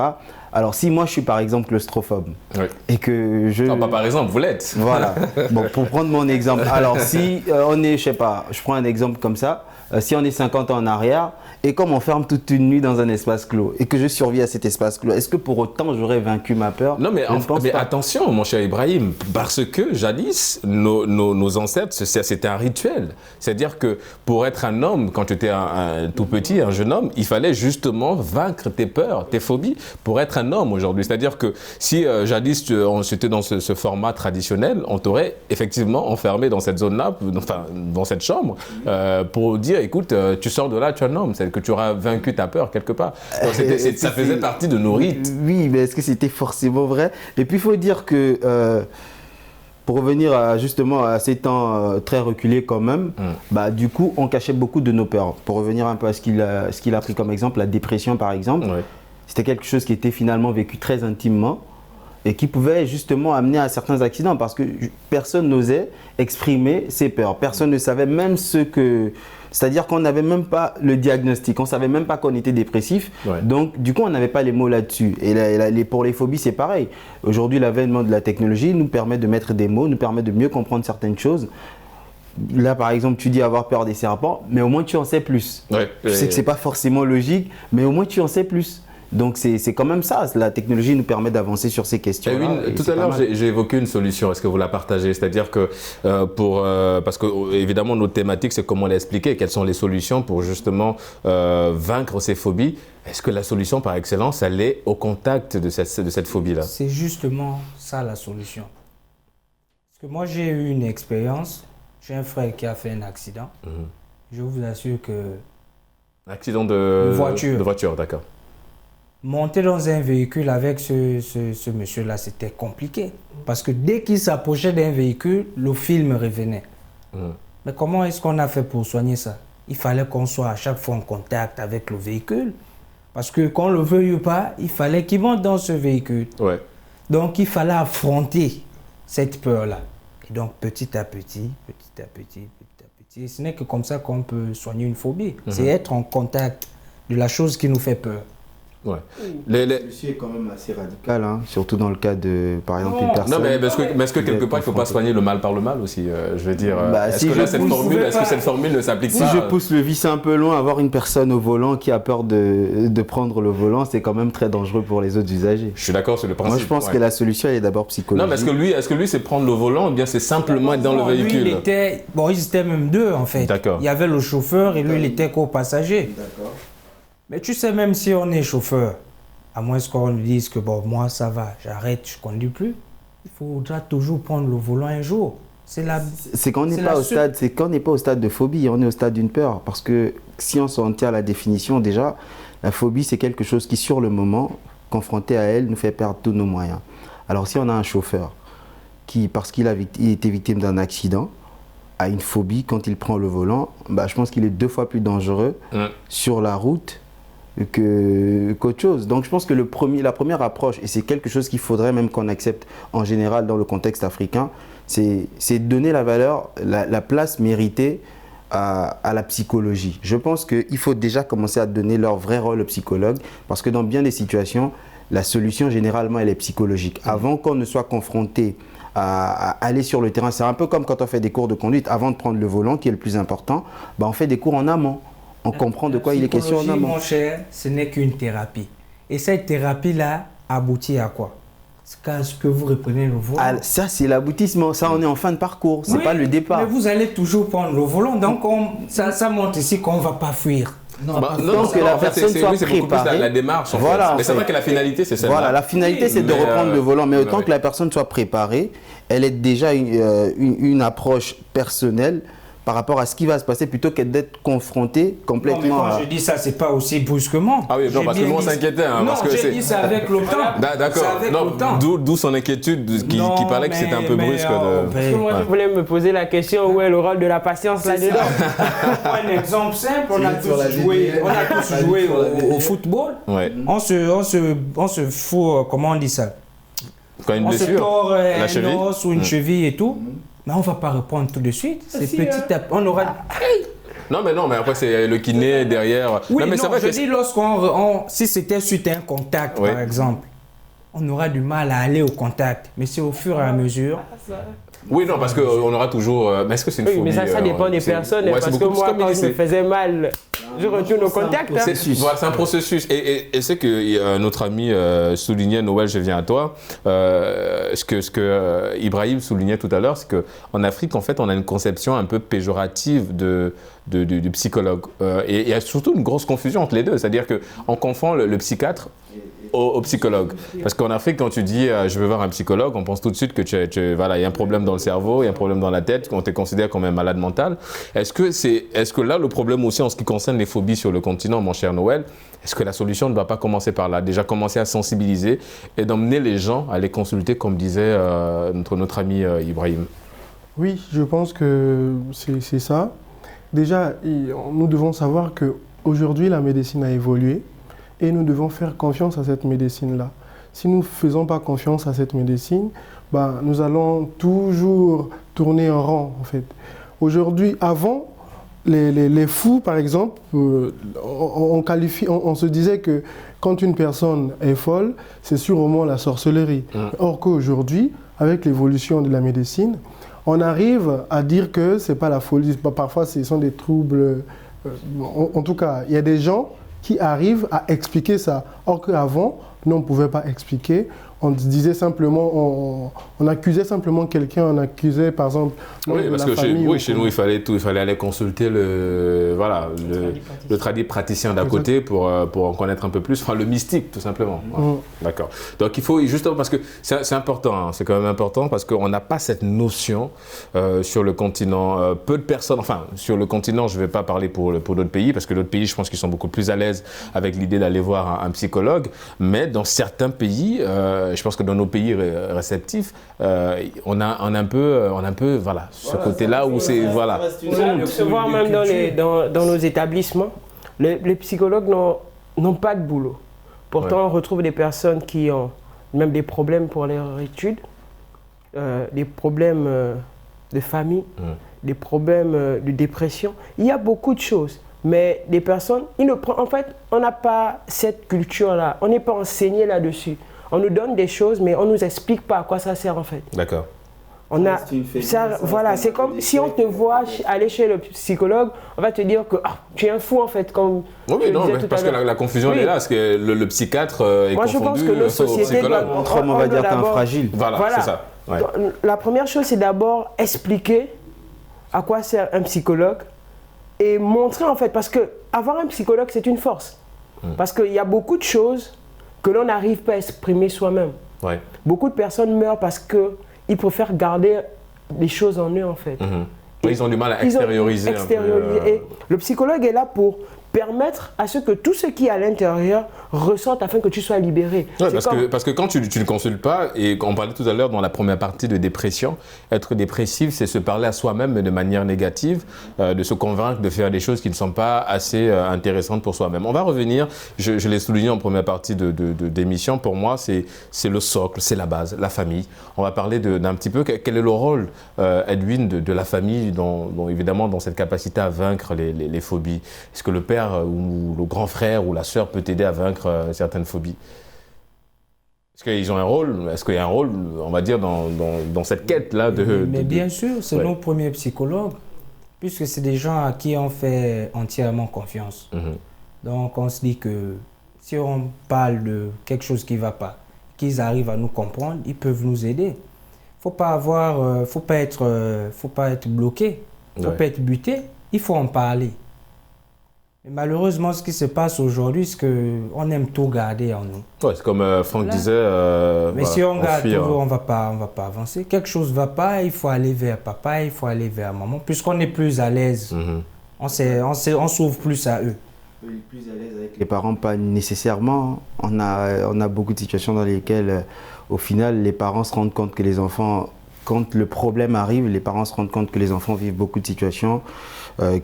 Alors si moi je suis par exemple claustrophobe, oui. Et que je... Non, pas par exemple, vous l'êtes. Voilà, bon, pour prendre mon exemple. Alors si on est, je sais pas, je prends un exemple comme ça, si on est 50 ans en arrière, et comme on ferme toute une nuit dans un espace clos et que je survis à cet espace clos, est-ce que pour autant j'aurais vaincu ma peur? Non, mais attention, mon cher Ibrahim, parce que jadis, nos ancêtres, c'était un rituel. C'est-à-dire que pour être un homme, quand tu étais un tout petit, un jeune homme, il fallait justement vaincre tes peurs, tes phobies pour être un homme aujourd'hui. C'est-à-dire que si jadis, c'était dans ce format traditionnel, on t'aurait effectivement enfermé dans cette zone-là, enfin, dans cette chambre, pour dire, écoute, tu sors de là, tu es un homme. C'est que tu auras vaincu ta peur quelque part. Donc, ça faisait partie de nos rites. Oui, mais est-ce que c'était forcément vrai? Et puis il faut dire que, pour revenir justement à ces temps très reculés quand même, bah, du coup on cachait beaucoup de nos peurs. Pour revenir un peu à ce qu'il a pris comme exemple, la dépression par exemple, c'était quelque chose qui était finalement vécu très intimement et qui pouvait justement amener à certains accidents parce que personne n'osait exprimer ses peurs. Personne ne savait même ce que... C'est-à-dire qu'on n'avait même pas le diagnostic, on ne savait même pas qu'on était dépressif. Ouais. Donc, du coup, on n'avait pas les mots là-dessus. Et pour les phobies, c'est pareil. Aujourd'hui, l'avènement de la technologie nous permet de mettre des mots, nous permet de mieux comprendre certaines choses. Là, par exemple, tu dis avoir peur des serpents, mais au moins tu en sais plus. Ouais, je sais que ce n'est pas forcément logique, mais au moins tu en sais plus. Donc c'est quand même ça, la technologie nous permet d'avancer sur ces questions-là. Oui, tout à l'heure j'ai évoqué une solution, est-ce que vous la partagez? C'est-à-dire que parce que évidemment notre thématique c'est comment l'expliquer, quelles sont les solutions pour justement vaincre ces phobies. Est-ce que la solution par excellence elle est au contact de cette phobie-là? C'est justement ça la solution. Parce que moi j'ai eu une expérience, j'ai un frère qui a fait un accident, je vous assure que... Accident de voiture, d'accord. Monter dans un véhicule avec ce monsieur-là, c'était compliqué. Parce que dès qu'il s'approchait d'un véhicule, le film revenait. Mais comment est-ce qu'on a fait pour soigner ça? Il fallait qu'on soit à chaque fois en contact avec le véhicule. Parce que qu'on le veuille ou pas, il fallait qu'il monte dans ce véhicule. Ouais. Donc il fallait affronter cette peur-là. Et donc petit à petit, ce n'est que comme ça qu'on peut soigner une phobie. C'est être en contact de la chose qui nous fait peur. Ouais. Ceci est quand même assez radical, hein, surtout dans le cas de, par exemple, une personne... Non, mais est-ce que quelque part, il ne faut pas soigner le mal par le mal aussi je veux dire, est-ce que cette formule ne s'applique pas? Si je pousse le vice un peu loin, avoir une personne au volant qui a peur de prendre le volant, c'est quand même très dangereux pour les autres usagers. Je suis d'accord sur le principe. Moi, je pense que la solution, elle est d'abord psychologique. Non, mais est-ce que lui, c'est prendre le volant ou bien c'est simplement être dans le véhicule? Lui, ils étaient même deux, en fait. D'accord. Il y avait le chauffeur et lui, il était co-passager. D'accord. Mais tu sais, même si on est chauffeur, à moins qu'on nous dise que bon, moi ça va, j'arrête, je ne conduis plus, il faudra toujours prendre le volant un jour. C'est qu'on n'est pas au stade de phobie, on est au stade d'une peur. Parce que si on s'en tient à la définition, déjà, la phobie c'est quelque chose qui sur le moment, confronté à elle, nous fait perdre tous nos moyens. Alors si on a un chauffeur qui, parce qu'il a été victime d'un accident, a une phobie quand il prend le volant, bah, je pense qu'il est 2 fois plus dangereux sur la route qu'autre chose. Donc je pense que la première approche, et c'est quelque chose qu'il faudrait même qu'on accepte en général dans le contexte africain, c'est donner la valeur, la place méritée à la psychologie. Je pense qu'il faut déjà commencer à donner leur vrai rôle aux psychologues, parce que dans bien des situations, la solution généralement elle est psychologique. Avant qu'on ne soit confronté à aller sur le terrain, c'est un peu comme quand on fait des cours de conduite, avant de prendre le volant qui est le plus important, bah on fait des cours en amont. On comprend de quoi il est question en amont. Mon cher, ce n'est qu'une thérapie. Et cette thérapie-là aboutit à quoi? ce que vous reprenez le volant. Ah, ça, c'est l'aboutissement. Ça, on est en fin de parcours. C'est pas le départ. Mais vous allez toujours prendre le volant. Donc, ça montre ici qu'on ne va pas fuir. Non, que la personne soit préparée. La démarche. Voilà, mais c'est vrai que la finalité, c'est celle-là. Voilà, la finalité, c'est de reprendre le volant. Mais autant que la personne soit préparée, elle ait déjà une approche personnelle par rapport à ce qui va se passer plutôt que d'être confronté complètement. Non, mais quand je dis ça, c'est pas aussi brusquement. Ah oui, non, parce que nous on s'inquiétait. Non, j'ai dit ça avec le temps. D'accord. D'où son inquiétude qui parlait que c'était un peu brusque. Parce que moi, je voulais me poser la question où est le rôle de la patience là-dedans. Un exemple simple, on a tous joué au football. Ouais. On se fout, comment on dit ça? Quand une blessure, on se tord la un cheville. os ou une cheville et tout. Mais on ne va pas reprendre tout de suite. C'est petit à petit. On aura. Non, mais après, c'est le kiné derrière. Oui, non, mais c'est vrai je dis si c'était suite à un contact, par exemple, on aura du mal à aller au contact. Mais c'est au fur et à mesure. Oui, non, parce qu'on aura toujours. Mais est-ce que c'est une phobie? Mais ça dépend des personnes. Parce que moi, quand je me faisais mal, je retourne au contact. Voilà, c'est un processus. Et c'est que notre ami soulignait, Noël, je viens à toi, ce que Ibrahim soulignait tout à l'heure, c'est qu'en Afrique, en fait, on a une conception un peu péjorative du psychologue. Et il y a surtout une grosse confusion entre les deux. C'est-à-dire qu'on confond le psychiatre au psychologue. Parce qu'en Afrique, quand tu dis je veux voir un psychologue, on pense tout de suite que voilà, il y a un problème dans le cerveau, il y a un problème dans la tête, qu'on te considère comme un malade mental. Est-ce que là, le problème aussi en ce qui concerne les phobies sur le continent, mon cher Noël, est-ce que la solution ne va pas commencer par là? Déjà commencer à sensibiliser et d'emmener les gens à les consulter, comme disait notre ami Ibrahim. Oui, je pense que c'est ça. Déjà, nous devons savoir qu'aujourd'hui, la médecine a évolué. Et nous devons faire confiance à cette médecine-là. Si nous ne faisons pas confiance à cette médecine, nous allons toujours tourner en rond, en fait. Aujourd'hui, avant, les fous, par exemple, on se disait que quand une personne est folle, c'est sûrement la sorcellerie. Or qu'aujourd'hui, avec l'évolution de la médecine, on arrive à dire que ce n'est pas la folie. Parfois, ce sont des troubles. En tout cas, il y a des gens qui arrivent à expliquer ça. Or qu'avant, nous, on ne pouvait pas expliquer. On disait simplement, on accusait simplement quelqu'un, on accusait par exemple parce que chez nous, il fallait aller consulter le praticien d'à côté pour en connaître un peu plus, enfin le mystique tout simplement. D'accord. Donc il faut justement, parce que c'est important, c'est quand même important parce qu'on n'a pas cette notion sur le continent. Peu de personnes, enfin sur le continent, je ne vais pas parler pour d'autres pays, parce que d'autres pays, je pense qu'ils sont beaucoup plus à l'aise avec l'idée d'aller voir un psychologue, mais dans certains pays, je pense que dans nos pays réceptifs, on a un peu voilà, ce côté-là où c'est voilà. On se voit même dans nos établissements, les psychologues n'ont pas de boulot. Pourtant, on retrouve des personnes qui ont même des problèmes pour leur étude, des problèmes de famille, des problèmes de dépression. Il y a beaucoup de choses. Mais des personnes, en fait, on n'a pas cette culture-là. On n'est pas enseigné là-dessus. On nous donne des choses, mais on ne nous explique pas à quoi ça sert en fait. D'accord. Voilà, c'est comme si on te voit aller chez le psychologue, on va te dire que tu es un fou en fait. Comme parce que la confusion elle est là, parce que le psychiatre est confondu. Je pense que nos sociétés on va dire qu'un fragile. Voilà. C'est ça. Ouais. La première chose, c'est d'abord expliquer à quoi sert un psychologue et montrer en fait, parce que avoir un psychologue, c'est une force. Parce qu'il y a beaucoup de choses que l'on n'arrive pas à exprimer soi-même. Ouais. Beaucoup de personnes meurent parce qu'ils préfèrent garder les choses en eux, en fait. Ils ont du mal à extérioriser. Et le psychologue est là pour permettre à ce que tout ce qui est à l'intérieur ressorte afin que tu sois libéré. Ouais, parce que quand tu ne consultes pas, et on parlait tout à l'heure dans la première partie de dépression, être dépressif, c'est se parler à soi-même mais de manière négative, de se convaincre de faire des choses qui ne sont pas assez intéressantes pour soi-même. On va revenir, je l'ai souligné en première partie d'émission, pour moi c'est le socle, c'est la base, la famille. On va parler d'un petit peu, quel est le rôle, Edwin, de la famille, évidemment dans cette capacité à vaincre les phobies. Est-ce que le père ou le grand frère ou la sœur peut t'aider à vaincre certaines phobies? Est-ce qu'ils ont un rôle? Est-ce qu'il y a un rôle, on va dire, dans cette quête-là Mais bien sûr, c'est nos premiers psychologues, puisque c'est des gens à qui on fait entièrement confiance. Donc on se dit que si on parle de quelque chose qui ne va pas, qu'ils arrivent à nous comprendre, ils peuvent nous aider. Faut pas être bloqué, faut pas être buté. Il faut en parler. Et malheureusement, ce qui se passe aujourd'hui, c'est qu'on aime tout garder en nous. Ouais, c'est comme Franck disait. Mais si on garde toujours, on va pas avancer. Quelque chose ne va pas, il faut aller vers papa, il faut aller vers maman, puisqu'on est plus à l'aise. On s'ouvre plus à eux. Plus à l'aise avec les parents, pas nécessairement. On a beaucoup de situations dans lesquelles, au final, les parents se rendent compte que les enfants, quand le problème arrive, les parents se rendent compte que les enfants vivent beaucoup de situations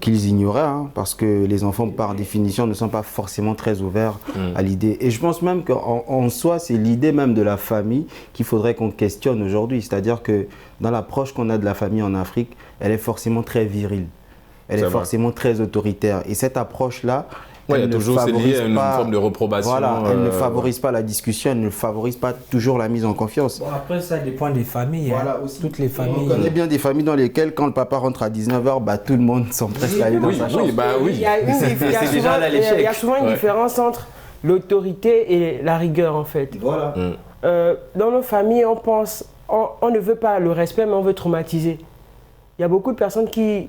qu'ils ignoraient, hein, parce que les enfants, par définition, ne sont pas forcément très ouverts à l'idée. Et je pense même qu'en soi, c'est l'idée même de la famille qu'il faudrait qu'on questionne aujourd'hui. C'est-à-dire que dans l'approche qu'on a de la famille en Afrique, elle est forcément très virile. Elle est forcément très autoritaire. Et cette approche-là, il y a toujours c'est lié à une forme de reprobation. Voilà, elle ne favorise pas la discussion, elle ne favorise pas toujours la mise en confiance. Bon, après, ça dépend des familles. Voilà, hein. Toutes les familles. On connaît bien des familles dans lesquelles, quand le papa rentre à 19h, bah, tout le monde s'empresse d'aller dans sa chambre. Il y a souvent une différence entre l'autorité et la rigueur, en fait. Voilà. Dans nos familles, on ne veut pas le respect, mais on veut traumatiser. Il y a beaucoup de personnes qui...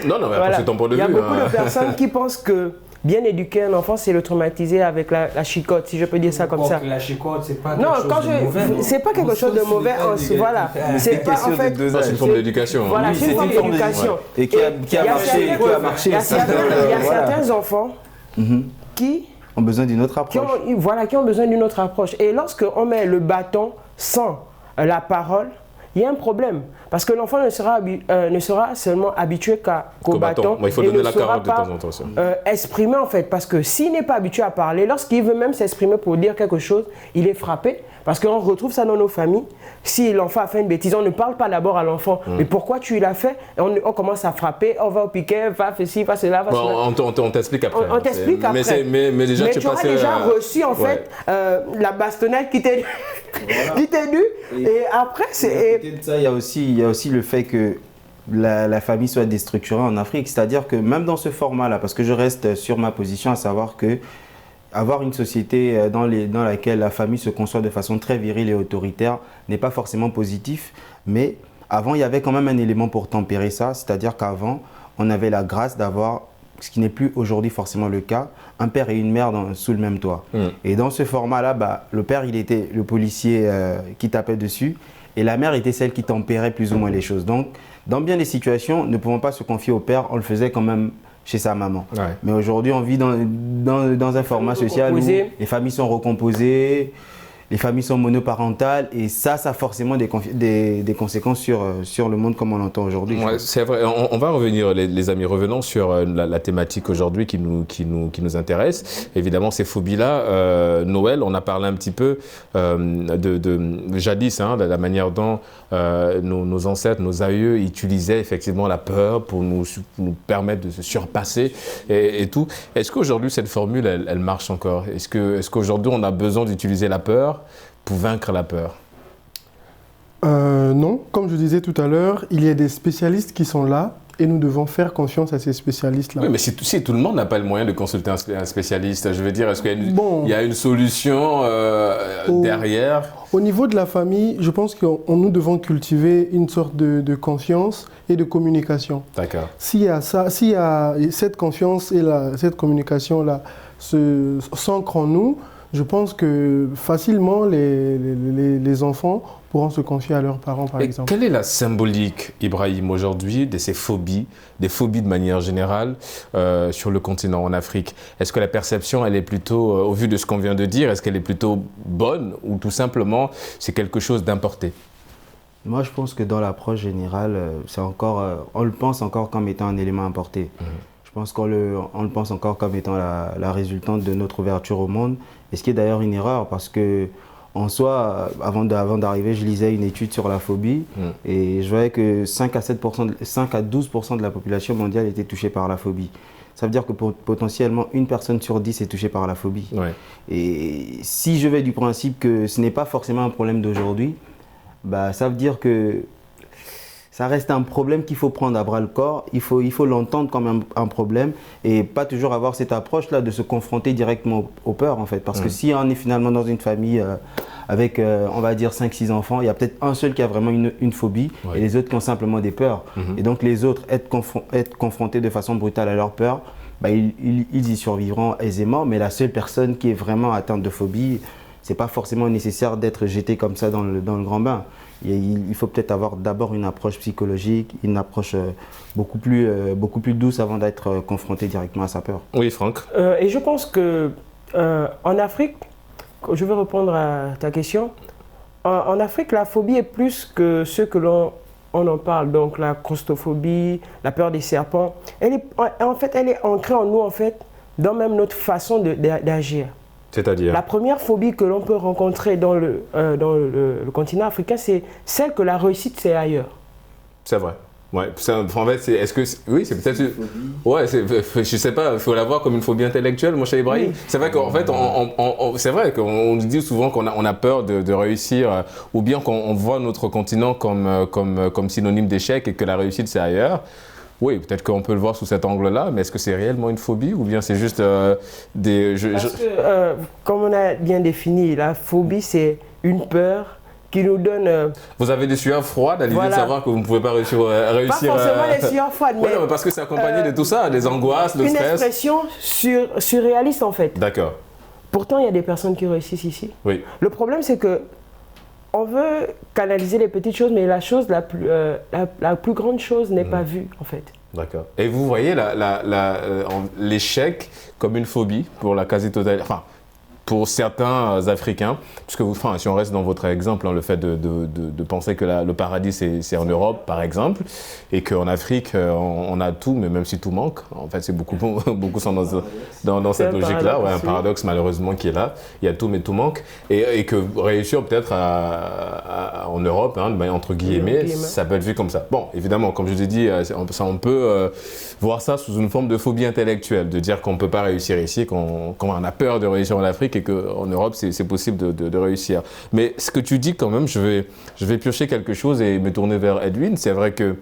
Non, mais après, c'est ton point de vue. Il y a beaucoup de personnes qui pensent que bien éduquer un enfant, c'est le traumatiser avec la chicotte, si je peux dire ça comme ça. La chicotte, c'est pas quelque chose de mauvais. C'est pas quelque chose de mauvais. Voilà. C'est pas en fait. C'est une forme d'éducation. Voilà, c'est une forme d'éducation. Et qui a marché. Il y a certains enfants qui ont besoin d'une autre approche. Qui ont besoin d'une autre approche. Et lorsqu'on met le bâton sans la parole, il y a un problème. Parce que l'enfant ne sera seulement habitué qu'au bâton. Il faut donner la carotte de temps en temps. Exprimer en fait. Parce que s'il n'est pas habitué à parler, lorsqu'il veut même s'exprimer pour dire quelque chose, il est frappé. Parce qu'on retrouve ça dans nos familles. Si l'enfant a fait une bêtise, on ne parle pas d'abord à l'enfant. Mais pourquoi tu l'as fait? On commence à frapper, on va au piquet, va faire ci, va cela, va cela. On t'explique après. On t'explique après. Mais déjà, tu auras déjà reçu en fait la bastonnette qui t'est due. Et après, c'est... Il y a aussi le fait que la famille soit déstructurée en Afrique. C'est-à-dire que même dans ce format-là, parce que je reste sur ma position, à savoir que avoir une société dans laquelle la famille se conçoit de façon très virile et autoritaire n'est pas forcément positif, mais avant il y avait quand même un élément pour tempérer ça, c'est-à-dire qu'avant on avait la grâce d'avoir, ce qui n'est plus aujourd'hui forcément le cas, un père et une mère sous le même toit. Et dans ce format-là, le père il était le policier qui tapait dessus et la mère était celle qui tempérait plus ou moins les choses. Donc dans bien des situations, ne pouvant pas se confier au père, on le faisait quand même chez sa maman. Mais aujourd'hui, on vit dans un format social où les familles sont recomposées, les familles sont monoparentales et ça a forcément des conséquences sur le monde comme on l'entend aujourd'hui. Ouais, c'est vrai. On va revenir, les amis, revenons sur la thématique aujourd'hui qui nous intéresse. Évidemment, ces phobies-là, Noël, on a parlé un petit peu de jadis, de la manière dont nos ancêtres, nos aïeux utilisaient effectivement la peur pour nous permettre de se surpasser et tout. Est-ce qu'aujourd'hui, cette formule, elle marche encore? Est-ce qu'aujourd'hui, on a besoin d'utiliser la peur pour vaincre la peur? Non, comme je disais tout à l'heure, il y a des spécialistes qui sont là et nous devons faire confiance à ces spécialistes-là. Oui, mais si tout le monde n'a pas le moyen de consulter un spécialiste, je veux dire, est-ce qu'il y a une solution derrière? Au niveau de la famille, je pense que nous devons cultiver une sorte de confiance et de communication. D'accord. S'il y a cette confiance et cette communication-là s'ancre en nous, je pense que facilement les enfants pourront se confier à leurs parents, par exemple. Quelle est la symbolique, Ibrahim, aujourd'hui, de ces phobies, des phobies de manière générale sur le continent, en Afrique? Est-ce que la perception, elle est plutôt, au vu de ce qu'on vient de dire, est-ce qu'elle est plutôt bonne ou tout simplement c'est quelque chose d'importé? Moi, je pense que dans l'approche générale, on le pense encore comme étant un élément importé. Je pense qu'on le pense encore comme étant la résultante de notre ouverture au monde. Et ce qui est d'ailleurs une erreur parce que, en soi, avant d'arriver, je lisais une étude sur la phobie et je voyais que 5 à 12% de la population mondiale était touchée par la phobie. Ça veut dire que potentiellement, une personne sur 10 est touchée par la phobie. Ouais. Et si je vais du principe que ce n'est pas forcément un problème d'aujourd'hui, ça veut dire que ça reste un problème qu'il faut prendre à bras le corps. Il faut l'entendre comme un problème et pas toujours avoir cette approche-là de se confronter directement aux peurs, en fait. Parce que si on est finalement dans une famille avec, on va dire, 5-6 enfants, il y a peut-être un seul qui a vraiment une phobie et les autres qui ont simplement des peurs. Et donc les autres, être confrontés de façon brutale à leurs peurs, ils y survivront aisément. Mais la seule personne qui est vraiment atteinte de phobie, c'est pas forcément nécessaire d'être jeté comme ça dans le grand bain. Il faut peut-être avoir d'abord une approche psychologique, une approche beaucoup plus douce avant d'être confronté directement à sa peur. Oui, Franck. Et je pense que en Afrique, je vais répondre à ta question. En Afrique, la phobie est plus que ce que l'on en parle. Donc la claustrophobie, la peur des serpents. Elle est ancrée en nous, en fait, dans même notre façon d'agir. C'est-à-dire? La première phobie que l'on peut rencontrer dans le continent africain, c'est celle que la réussite, c'est ailleurs. C'est vrai. Ouais, en fait, est-ce que oui, c'est peut-être ouais, je sais pas, il faut la voir comme une phobie intellectuelle, mon cher Ibrahim. Oui. C'est vrai qu'en fait, c'est vrai qu'on dit souvent qu'on a peur de réussir, ou bien qu'on voit notre continent comme synonyme d'échec et que la réussite c'est ailleurs. Oui, peut-être qu'on peut le voir sous cet angle-là, mais est-ce que c'est réellement une phobie ou bien c'est juste Parce que, comme on a bien défini, la phobie, c'est une peur qui nous donne... Vous avez des sueurs froides à l'idée de savoir que vous ne pouvez pas réussir Pas forcément les sueurs froides, mais... Oui, parce que c'est accompagné de tout ça, des angoisses, le stress. Une expression surréaliste, en fait. D'accord. Pourtant, il y a des personnes qui réussissent ici. Oui. Le problème, c'est que on veut canaliser les petites choses, mais la plus grande chose n'est pas vue, en fait. D'accord. Et vous voyez l'échec comme une phobie pour la quasi-totalité, enfin, pour certains Africains, puisque si on reste dans votre exemple, le fait de penser que le paradis c'est en Europe, par exemple, et qu'en Afrique, on a tout, mais même si tout manque, en fait, c'est beaucoup sont dans cette logique-là, un paradoxe malheureusement qui est là, il y a tout, mais tout manque, et que réussir peut-être en Europe, entre guillemets, ça peut être vu comme ça. Bon, évidemment, comme je vous ai dit, on peut voir ça sous une forme de phobie intellectuelle, de dire qu'on ne peut pas réussir ici, qu'on a peur de réussir en Afrique, et qu'en Europe, c'est possible de réussir. Mais ce que tu dis quand même, je vais piocher quelque chose et me tourner vers Edwin. C'est vrai que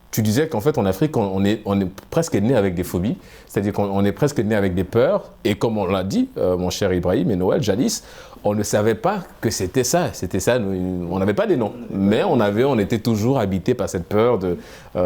tu disais qu'en fait, en Afrique, on est presque né avec des phobies, c'est-à-dire qu'on est presque né avec des peurs. Et comme on l'a dit, mon cher Ibrahim et Noël, jadis, on ne savait pas que c'était ça. On n'avait pas des noms, mais on était toujours habité par cette peur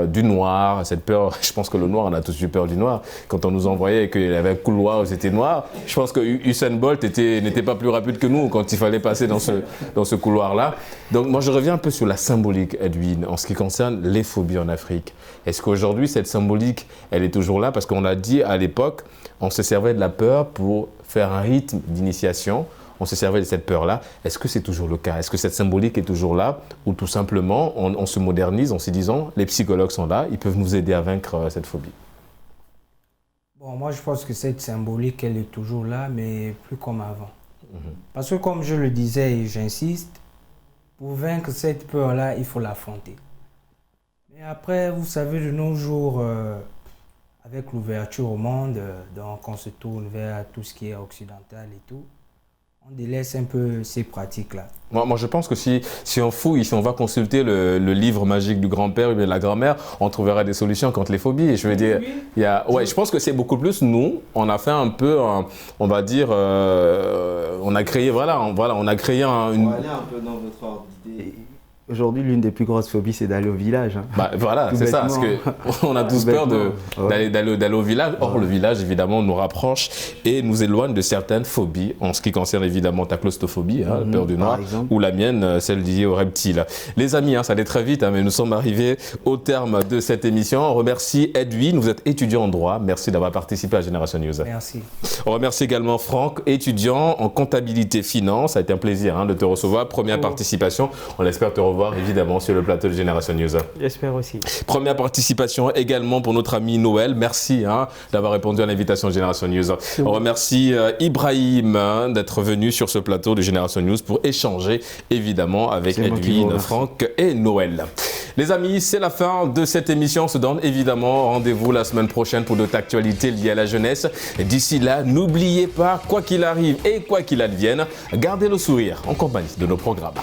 du noir, cette peur. Je pense que le noir, on a tous eu peur du noir. Quand on nous envoyait qu'il y avait un couloir où c'était noir, je pense que Usain Bolt n'était pas plus rapide que nous quand il fallait passer dans ce couloir-là. Donc moi, je reviens un peu sur la symbolique, Edwin, en ce qui concerne les phobies en Afrique. Est-ce qu'aujourd'hui, cette symbolique, elle est toujours là? Parce qu'on a dit à l'époque, on se servait de la peur pour faire un rythme d'initiation. On se servait de cette peur-là. Est-ce que c'est toujours le cas? Est-ce que cette symbolique est toujours là? Ou tout simplement, on se modernise en se disant, les psychologues sont là, ils peuvent nous aider à vaincre cette phobie? Bon, moi, je pense que cette symbolique, elle est toujours là, mais plus comme avant. Parce que comme je le disais et j'insiste, pour vaincre cette peur-là, il faut l'affronter. Mais après, vous savez, de nos jours, avec l'ouverture au monde, donc on se tourne vers tout ce qui est occidental et tout, on délaisse un peu ces pratiques-là. Moi, je pense que si on fouille, si on va consulter le livre magique du grand-père ou de la grand-mère, on trouvera des solutions contre les phobies. Et je veux dire, je pense que c'est beaucoup plus nous. On a fait un peu, on va dire, on a créé, on a créé une... On va aller un peu dans votre ordre d'idée. Aujourd'hui, l'une des plus grosses phobies, c'est d'aller au village. C'est ça, parce qu'on a tous peur d'aller au village. Or, le village, évidemment, nous rapproche et nous éloigne de certaines phobies, en ce qui concerne évidemment ta claustrophobie, la peur du noir, ou la mienne, celle liée aux reptiles. Les amis, ça allait très vite, mais nous sommes arrivés au terme de cette émission. On remercie Edwin, vous êtes étudiant en droit. Merci d'avoir participé à Génération News. Merci. On remercie également Franck, étudiant en comptabilité finance. Ça a été un plaisir de te recevoir. Première participation. On espère te revoir évidemment sur le plateau de Génération News. J'espère aussi. Première participation également pour notre ami Noël. Merci d'avoir répondu à l'invitation de Génération News. On remercie Ibrahim d'être venu sur ce plateau de Génération News pour échanger évidemment avec Edwin, Franck et Noël. Les amis, c'est la fin de cette émission. On se donne évidemment rendez-vous la semaine prochaine pour d'autres actualités liées à la jeunesse. D'ici là, n'oubliez pas, quoi qu'il arrive et quoi qu'il advienne, gardez le sourire en compagnie de nos programmes.